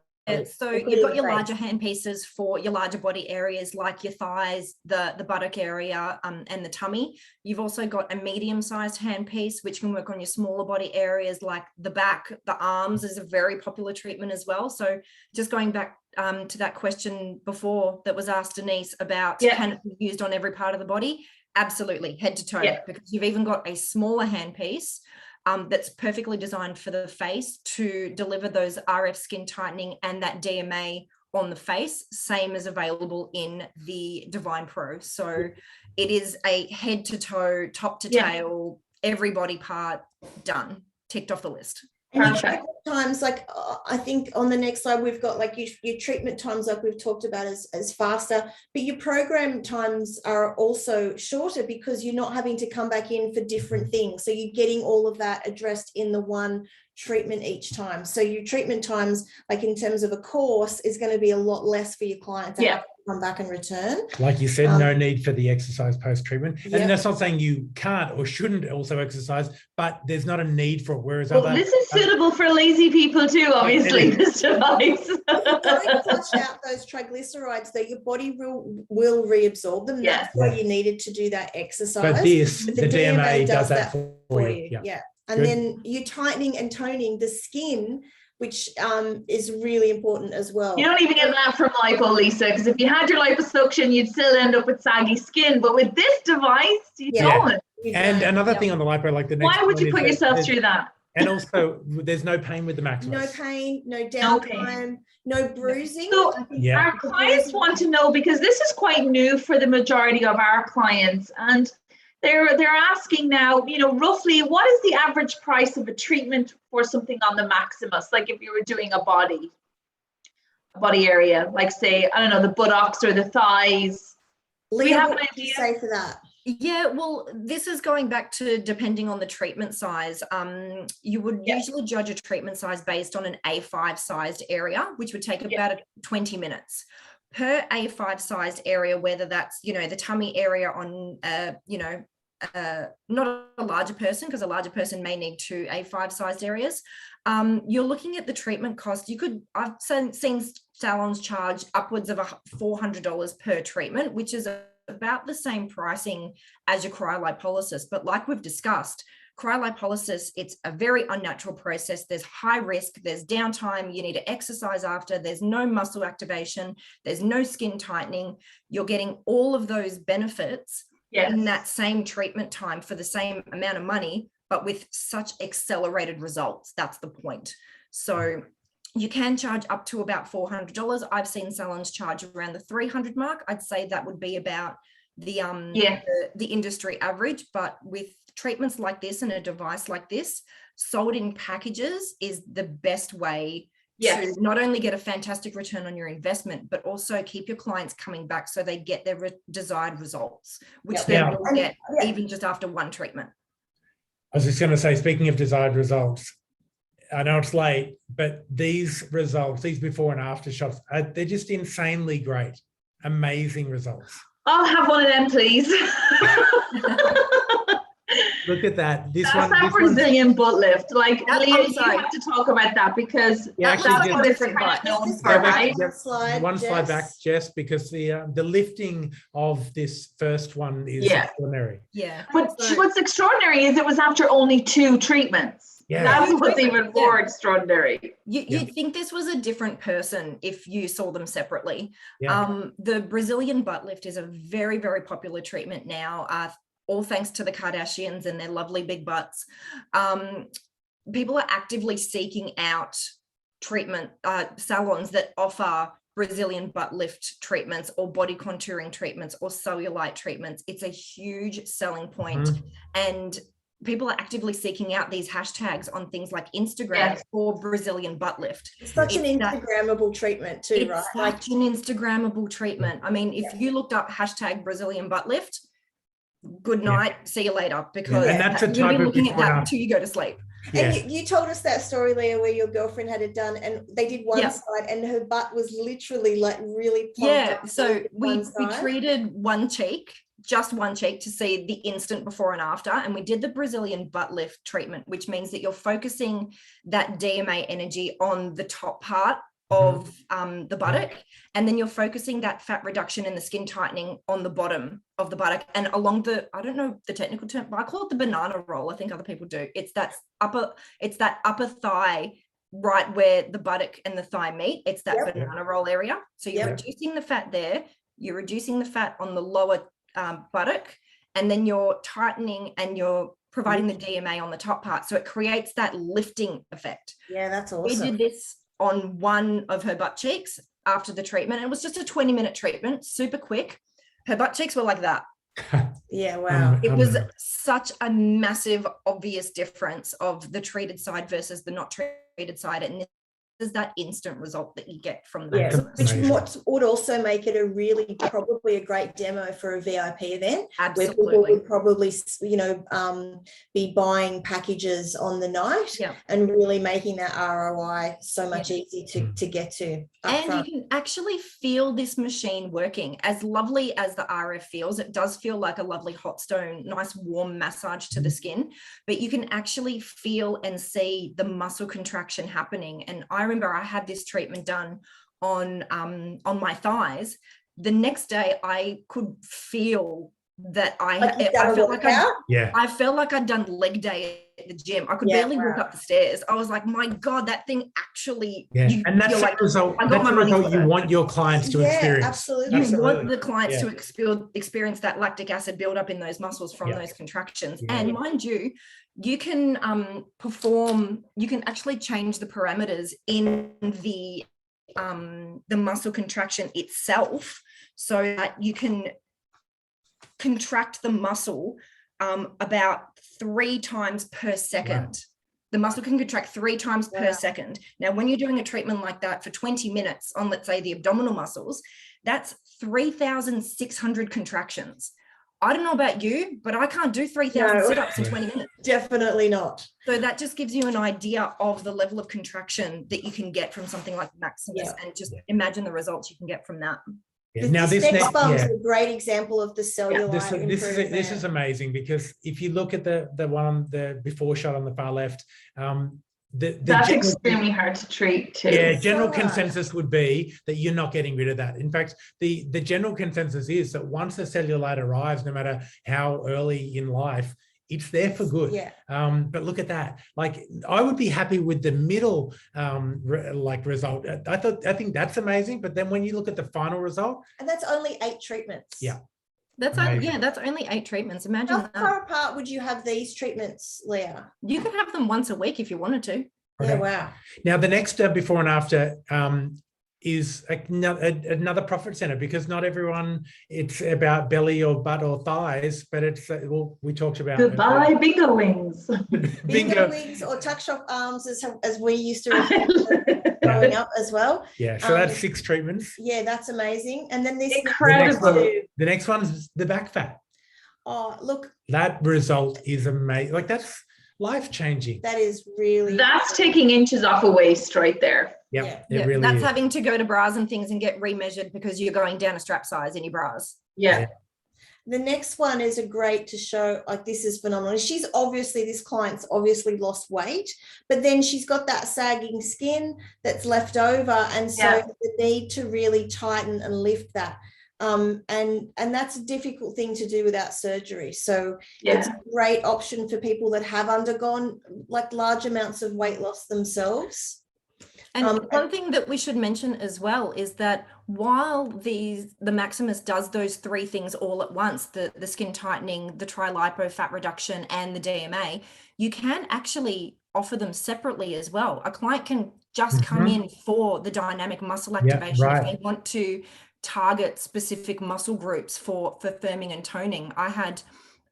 So you've got your larger hand pieces for your larger body areas like your thighs, the buttock area, and the tummy. You've also got a medium-sized hand piece which can work on your smaller body areas like the back, the arms is a very popular treatment as well. So just going back to that question before that was asked, Denise, about can it be used on every part of the body? Absolutely, head to toe, because you've even got a smaller hand piece that's perfectly designed for the face to deliver those RF skin tightening and that DMA on the face, same as available in the Divine Pro. So it is a head to toe, top to tail, every body part done, ticked off the list. And your treatment times, like I think on the next slide, we've got like your treatment times, like we've talked about, as faster, but your program times are also shorter because you're not having to come back in for different things. So you're getting all of that addressed in the one treatment each time. So your treatment times, like in terms of a course, is going to be a lot less for your client to have to come back and return. Like you said, no need for the exercise post-treatment. And that's not saying you can't or shouldn't also exercise, but there's not a need for it. Whereas this is suitable for lazy people too, obviously, this device. Don't flush out those triglycerides, though. Your body will reabsorb them. That's why you needed to do that exercise. But the DMA does that for you. And then you're tightening and toning the skin, which is really important as well. You don't even get that from lipo, Lisa, because if you had your liposuction, you'd still end up with saggy skin. But with this device, you don't. And another thing on the lipo, like the next. Why would you put yourself through that? And also, there's no pain with the Maximus. No pain, no downtime, no bruising. So our clients want to know, because this is quite new for the majority of our clients, and they're asking now, roughly what is the average price of a treatment for something on the Maximus? Like if you were doing a body area, like say, I don't know, the buttocks or the thighs. Leah, what would you say for that? Yeah, well, this is going back to depending on the treatment size. You would usually judge a treatment size based on an A5 sized area, which would take about 20 minutes per A5 sized area, whether that's, the tummy area on, not a larger person, because a larger person may need 2 A5 sized areas. You're looking at the treatment cost. I've seen salons charge upwards of $400 per treatment, which is about the same pricing as your cryolipolysis. But like we've discussed, cryolipolysis, it's a very unnatural process. There's high risk, there's downtime, you need to exercise after, there's no muscle activation, there's no skin tightening. You're getting all of those benefits in that same treatment time for the same amount of money, but with such accelerated results. That's the point. So you can charge up to about $400. I've seen salons charge around the $300 mark. I'd say that would be about the industry average. But with treatments like this and a device like this, sold in packages is the best way to not only get a fantastic return on your investment, but also keep your clients coming back so they get their desired results, which they will get even just after one treatment. I was just going to say, speaking of desired results, I know it's late, but these results, these before and after shots, they're just insanely great. Amazing results. I'll have one of them, please. Look at that. This Brazilian butt lift. Like, Leah, you have to talk about that, because that's a different kind of known for, right? One slide back, Jess, because the lifting of this first one is extraordinary. Yeah. But what's extraordinary is it was after only 2 treatments. Yeah. That's what's even more extraordinary. You'd think this was a different person if you saw them separately. Yeah. The Brazilian butt lift is a very, very popular treatment now, all thanks to the Kardashians and their lovely big butts. People are actively seeking out treatment salons that offer Brazilian butt lift treatments or body contouring treatments or cellulite treatments. It's a huge selling point. And people are actively seeking out these hashtags on things like Instagram for Brazilian butt lift. It's such an Instagrammable treatment too, right? Like an Instagrammable treatment. I mean, if you looked up hashtag Brazilian butt lift, good night, see you later, because and that's a type of looking at that until you go to sleep. And you told us that story, Leah, where your girlfriend had it done and they did one side and her butt was literally like really plumped up. So we treated one cheek, just one cheek, to see the instant before and after, and we did the Brazilian butt lift treatment, which means that you're focusing that DMA energy on the top part of the buttock, and then you're focusing that fat reduction and the skin tightening on the bottom of the buttock and along the, I don't know the technical term, but I call it the banana roll. I think other people do. It's that upper thigh, right where the buttock and the thigh meet. It's that banana roll area. So you're reducing the fat there, you're reducing the fat on the lower buttock, and then you're tightening and you're providing the DMA on the top part. So it creates that lifting effect. Yeah, that's awesome. We did this on one of her butt cheeks after the treatment. It was just a 20-minute treatment, super quick. Her butt cheeks were like that. Yeah, wow. It was such a massive, obvious difference of the treated side versus the not treated side. And is that instant result that you get from that. Yeah, which would also make it probably a great demo for a VIP event. Absolutely. Where people would probably, be buying packages on the night and really making that ROI so much easier to get to. And front. you can actually feel this machine working. As lovely as the RF feels, it does feel like a lovely hot stone, nice warm massage to the skin, but you can actually feel and see the muscle contraction happening. And I remember I had this treatment done on my thighs. The next day I could feel that I felt like I'd done leg day at the gym. I could barely walk up the stairs. I was like, my God, that thing actually. And that's the result. That's the result you want your clients to experience. Absolutely. You want the clients to experience that lactic acid buildup in those muscles from those contractions. And mind you, you can you can actually change the parameters in the muscle contraction itself, so that you can contract the muscle about 3 times per second. Wow. The muscle can contract 3 times per second. Now, when you're doing a treatment like that for 20 minutes on, let's say, the abdominal muscles, that's 3,600 contractions. I don't know about you, but I can't do 3,000 sit-ups in 20 minutes. Definitely not. So that just gives you an idea of the level of contraction that you can get from something like Maximus, and just imagine the results you can get from that. Yeah. Now this next bump is a great example of the cellulite improvement. This is amazing, because if you look at the one on the before shot on the far left, that's extremely hard to treat too. Yeah, general consensus would be that you're not getting rid of that. In fact, the general consensus is that once the cellulite arrives, no matter how early in life, it's there for good. Yeah. But look at that. Like, I would be happy with the middle result. I think that's amazing. But then when you look at the final result, and that's only 8 treatments. Yeah. That's only 8 treatments. Imagine how far apart would you have these treatments, Leah? You could have them once a week if you wanted to. Okay. Yeah, wow. Now the next before and after is another profit center, because not everyone, it's about belly or butt or thighs, but it's we talked about goodbye bingo wings. Bingo wings or tuck shop arms, as we used to refer growing up as well. Yeah, so that's 6 treatments. Yeah, that's amazing. And then this incredible. The next one's the back fat. Oh, look, that result is amazing. Like, that's life-changing. That is really, that's taking inches off a waist right there. It really that's is. having to go to bras and things and get remeasured because you're going down a strap size in your bras. Yeah. The next one is a great to show, like, this is phenomenal. This client's obviously lost weight, but then she's got that sagging skin that's left over. And so the need to really tighten and lift that. And that's a difficult thing to do without surgery. So it's a great option for people that have undergone like large amounts of weight loss themselves. And one thing that we should mention as well is that while the Maximus does those 3 things all at once, the skin tightening, the tri-lipo fat reduction, and the DMA, you can actually offer them separately as well. A client can just come in for the dynamic muscle activation if they want to target specific muscle groups for firming and toning. I had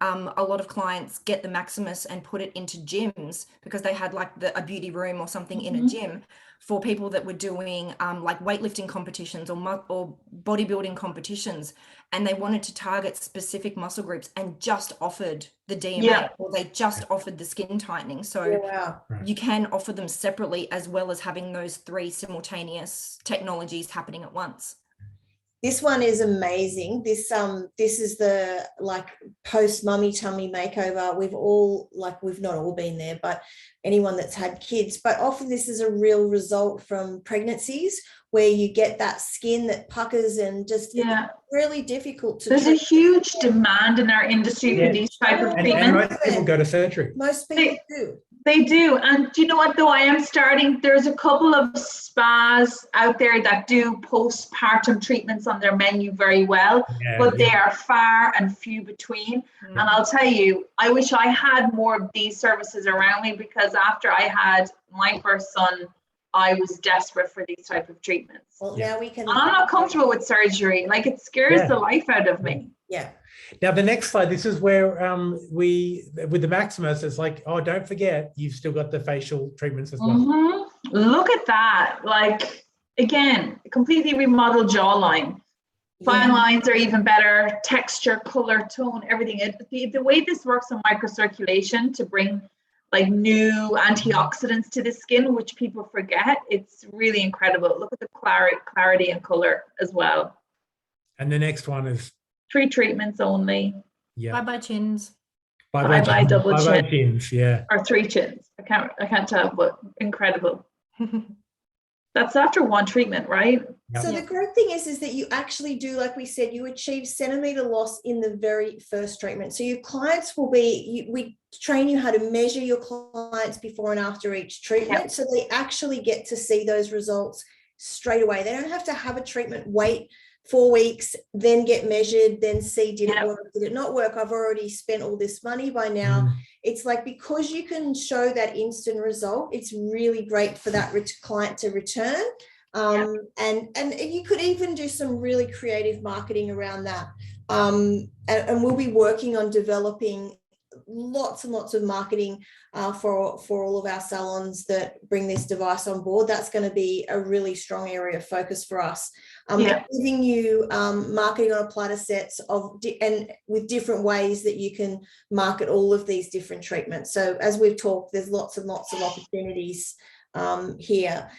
a lot of clients get the Maximus and put it into gyms because they had like a beauty room or something in a gym for people that were doing like weightlifting competitions or bodybuilding competitions, and they wanted to target specific muscle groups and just offered the DMA or they just offered the skin tightening. So you can offer them separately as well as having those 3 simultaneous technologies happening at once. This one is amazing. This is the like post mummy tummy makeover. We've not all been there, but anyone that's had kids, but often this is a real result from pregnancies where you get that skin that puckers and just really difficult to There's a huge demand in our industry for these type of treatments. And most people go to surgery. Most people do. They do. And do you know what, though? There's a couple of spas out there that do postpartum treatments on their menu very well, but they are far and few between. And I'll tell you, I wish I had more of these services around me, because after I had my first son, I was desperate for these type of treatments. Well, now we can. And I'm not comfortable with surgery. Like, it scares the life out of me. Yeah. Now the next slide, this is where with the Maximus, it's like, oh, don't forget, you've still got the facial treatments as well. Look at that. Like, again, completely remodeled jawline. Fine lines are even better. Texture, color, tone, everything. The way this works on microcirculation to bring like new antioxidants to the skin, which people forget, it's really incredible. Look at the clarity and color as well. And the next one is 3 treatments only. Yeah. Bye-bye chins. Bye-bye double chin. Chins, yeah. Or 3 chins. I can't tell, but incredible. That's after 1 treatment, right? So the great thing is that you actually do, like we said, you achieve centimeter loss in the very first treatment. So your clients will we train you how to measure your clients before and after each treatment. So they actually get to see those results straight away. They don't have to have a treatment, wait 4 weeks, then get measured, then see, did it work, did it not work? I've already spent all this money by now. It's like, because you can show that instant result, it's really great for that client to return. And you could even do some really creative marketing around that. And we'll be working on developing lots and lots of marketing for all of our salons that bring this device on board. That's going to be a really strong area of focus for us. Giving you marketing on a platter sets and with different ways that you can market all of these different treatments. So as we've talked, there's lots and lots of opportunities here.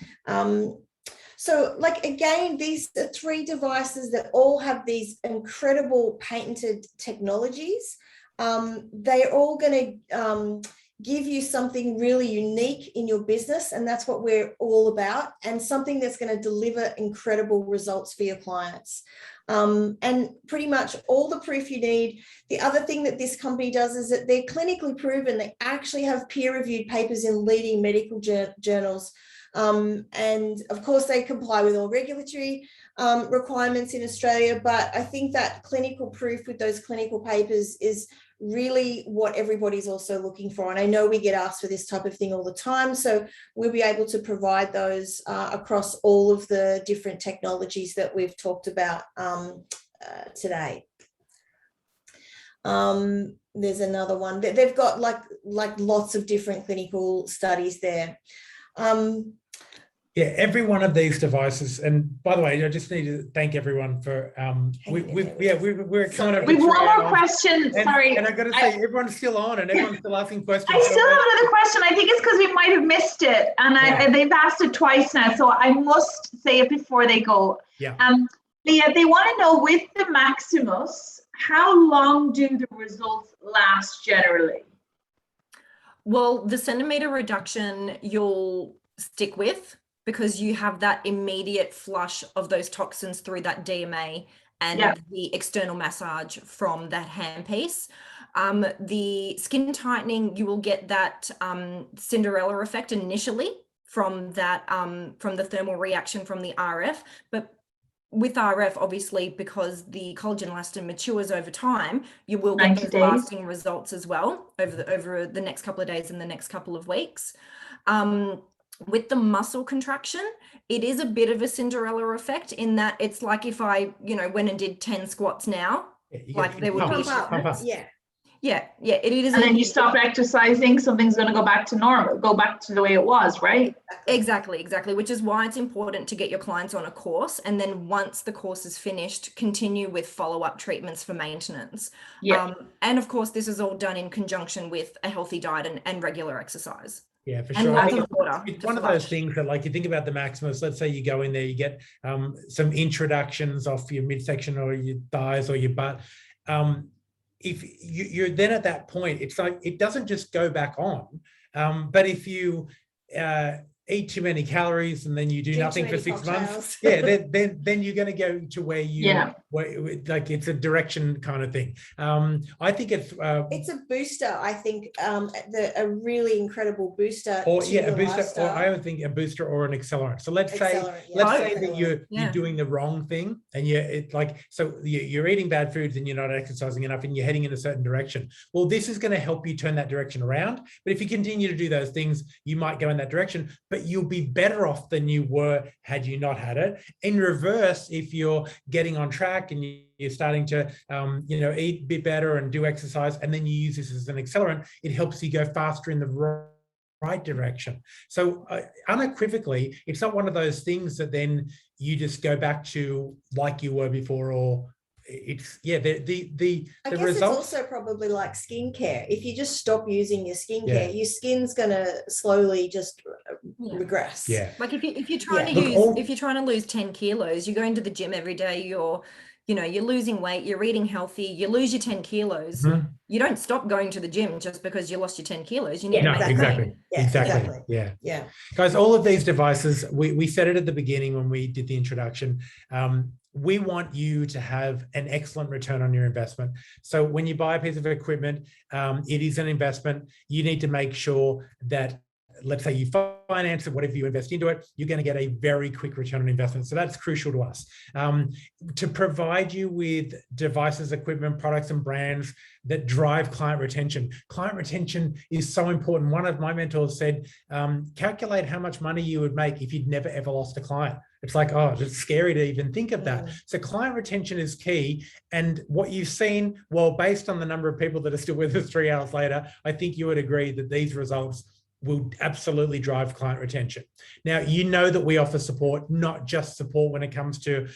So like, again, these are 3 devices that all have these incredible patented technologies. They're all going to give you something really unique in your business, and that's what we're all about, and something that's going to deliver incredible results for your clients. And pretty much all the proof you need. The other thing that this company does is that they're clinically proven. They actually have peer-reviewed papers in leading medical journals. And of course, they comply with all regulatory requirements in Australia. But I think that clinical proof with those clinical papers is really what everybody's also looking for. And I know we get asked for this type of thing all the time. So we'll be able to provide those across all of the different technologies that we've talked about today. There's another one. They've got like lots of different clinical studies there. Yeah, every one of these devices, and by the way, I just need to thank everyone for we're kind of. We've one more question. Sorry, and I got to say, everyone's still on, and everyone's still asking questions. I still have another question. I think it's because we might have missed it, and they've asked it twice now, so I must say it before they go. Yeah. They want to know, with the Maximus, how long do the results last generally? Well, the centimeter reduction you'll stick with, because you have that immediate flush of those toxins through that DMA and the external massage from that handpiece. The skin tightening, you will get that Cinderella effect initially from that from the thermal reaction from the RF, but with RF, obviously, because the collagen elastin matures over time, you will get those lasting results as well over the next couple of days and the next couple of weeks. With the muscle contraction, it is a bit of a Cinderella effect in that it's like if I, went and did 10 squats now, like there would be. Yeah, it is. And then you stop exercising, something's going to go back to normal, go back to the way it was, right? Exactly. Which is why it's important to get your clients on a course. And then once the course is finished, continue with follow-up treatments for maintenance. Yeah. And of course, this is all done in conjunction with a healthy diet and regular exercise. Yeah, for sure. I think it's one of those things that, like, you think about the Maximus, let's say you go in there, you get some introductions off your midsection or your thighs or your butt. If you're then at that point, it's like, it doesn't just go back on. But if you eat too many calories and then you do nothing for 6 months, then you're going to go to where you, like, it's a direction kind of thing. I think it's a booster. I think a really incredible booster. Or a booster, lifestyle. Or I would think a booster or an accelerant. So let's say that you're doing the wrong thing, and you're eating bad foods and you're not exercising enough and you're heading in a certain direction. Well, this is going to help you turn that direction around. But if you continue to do those things, you might go in that direction, but you'll be better off than you were had you not had it. In reverse, if you're getting on track and you're starting to, eat a bit better and do exercise, and then you use this as an accelerant, it helps you go faster in the right direction. So unequivocally, it's not one of those things that then you just go back to like you were before, or it's the I guess results. It's also probably like skincare. If you just stop using your skincare, your skin's gonna slowly just regress. Like if you're trying to lose 10 kilos, you go into the gym every day, you're losing weight, you're eating healthy, you lose your 10 kilos. Mm-hmm. You don't stop going to the gym just because you lost your 10 kilos. You need to make exactly. Yeah. Guys, all of these devices, we said it at the beginning when we did the introduction. We want you to have an excellent return on your investment. So when you buy a piece of equipment, it is an investment. You need to make sure that let's say you finance it, whatever you invest into it, you're going to get a very quick return on investment. So that's crucial to us. To provide you with devices, equipment, products, and brands that drive client retention. Client retention is so important. One of my mentors said, calculate how much money you would make if you'd never ever lost a client. It's like, oh, it's scary to even think of that. So client retention is key. And what you've seen, well, based on the number of people that are still with us 3 hours later, I think you would agree that these results will absolutely drive client retention. Now, you know that we offer support, not just support when it comes to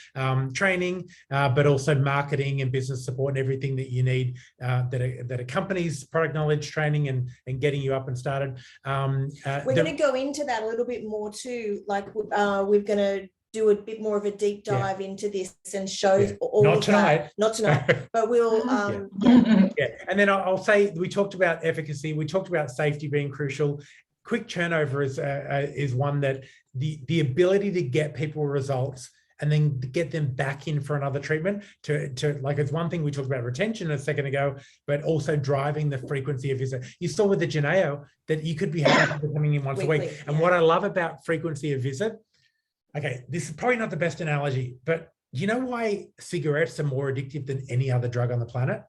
training, but also marketing and business support and everything that you need that accompanies product knowledge, training, and getting you up and started. We're going to go into that a little bit more too. Like we're going to do a bit more of a deep dive into this and show all not of tonight. that. Not tonight, but we'll. And then I'll say we talked about efficacy. We talked about safety being crucial. Quick turnover is one that the ability to get people results and then get them back in for another treatment to like, it's one thing. We talked about retention a second ago, but also driving the frequency of visit. You saw with the Geneo that you could be having people coming in once a week. And what I love about frequency of visit, okay, this is probably not the best analogy, but you know why cigarettes are more addictive than any other drug on the planet?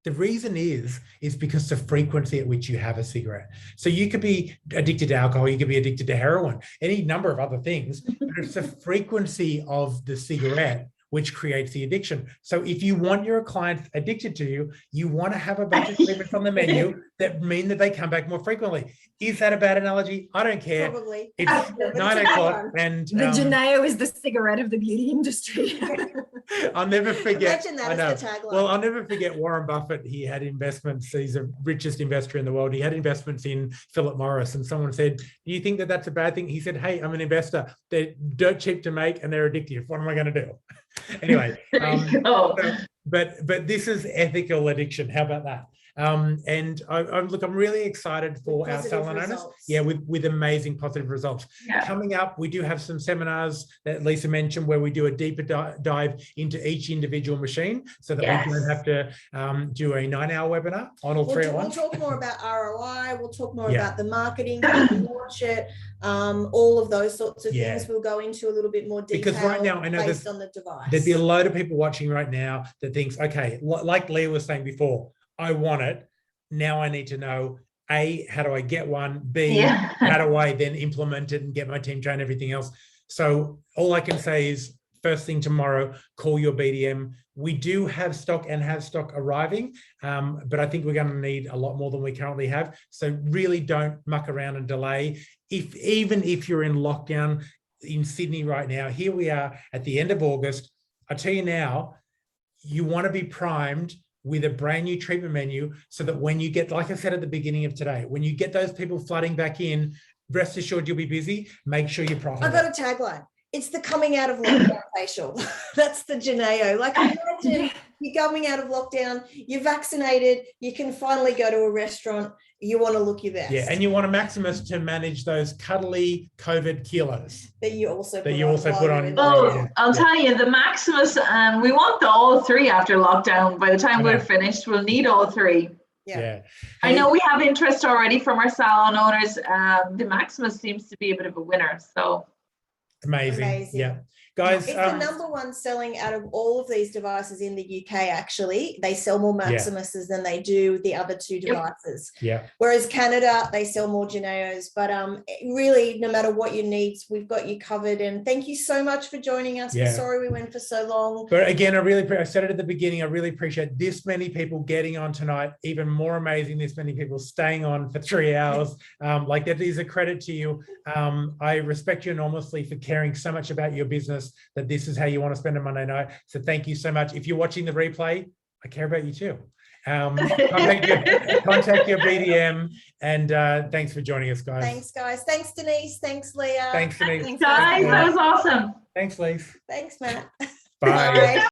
The reason is because the frequency at which you have a cigarette. So you could be addicted to alcohol, you could be addicted to heroin, any number of other things, but it's the frequency of the cigarette which creates the addiction. So if you want your clients addicted to you, you want to have a bunch of treatments on the menu that mean that they come back more frequently. Is that a bad analogy? I don't care. Probably. It's 9 o'clock and the Geneo is the cigarette of the beauty industry. I'll never forget. Imagine that as the tagline. Well, I'll never forget Warren Buffett. He had investments. He's the richest investor in the world. He had investments in Philip Morris, and someone said, "Do you think that that's a bad thing?" He said, "Hey, I'm an investor. They're dirt cheap to make and they're addictive. What am I going to do?" Anyway, but this is ethical addiction. How about that? And I'm really excited for our salon owners. Yeah, with amazing positive results. Coming up, we do have some seminars that Lisa mentioned where we do a deeper dive into each individual machine so that we don't have to do a 9-hour webinar on all three at once. We'll talk more about ROI. We'll talk more about the marketing, how to launch it, all of those sorts of things. We'll go into a little bit more detail because right now, I know based on the device. There'd be a load of people watching right now that thinks, okay, like Leah was saying before, I want it. Now I need to know, A, how do I get one? B, how do I then implement it and get my team trained, everything else? So all I can say is first thing tomorrow, call your BDM. We do have stock and have stock arriving, but I think we're going to need a lot more than we currently have. So really don't muck around and delay. Even if you're in lockdown in Sydney right now, here we are at the end of August. I tell you now, you want to be primed with a brand new treatment menu so that when you get, like I said at the beginning of today, when you get those people flooding back in, rest assured you'll be busy. Make sure you're profitable. I've got a tagline. It's the coming out of lockdown facial. That's the Geneo. Like imagine you're coming out of lockdown, you're vaccinated, you can finally go to a restaurant, you want to look your best. Yeah, and you want a Maximus to manage those cuddly COVID kilos. That you also put on. Oh, I'll tell you, the Maximus, we want all three after lockdown. By the time we're finished, we'll need all three. Yeah. I know we have interest already from our salon owners. The Maximus seems to be a bit of a winner. So amazing. Yeah. Guys, it's the number one selling out of all of these devices in the UK, actually. They sell more Maximuses than they do the other two devices. Whereas Canada, they sell more Geneos. But really, no matter what your needs, we've got you covered. And thank you so much for joining us. We're sorry we went for so long. But again, I said it at the beginning, I really appreciate this many people getting on tonight. Even more amazing, this many people staying on for 3 hours. Like that is a credit to you. I respect you enormously for caring so much about your business, that this is how you want to spend a Monday night. So thank you so much. If you're watching the replay, I care about you too. Contact your BDM, and thanks for joining us, guys. Thanks, guys. Thanks, Denise. Thanks, Leah. Thanks, Denise. Thanks, guys. That was awesome. Thanks, Lise. Thanks, Matt. Bye.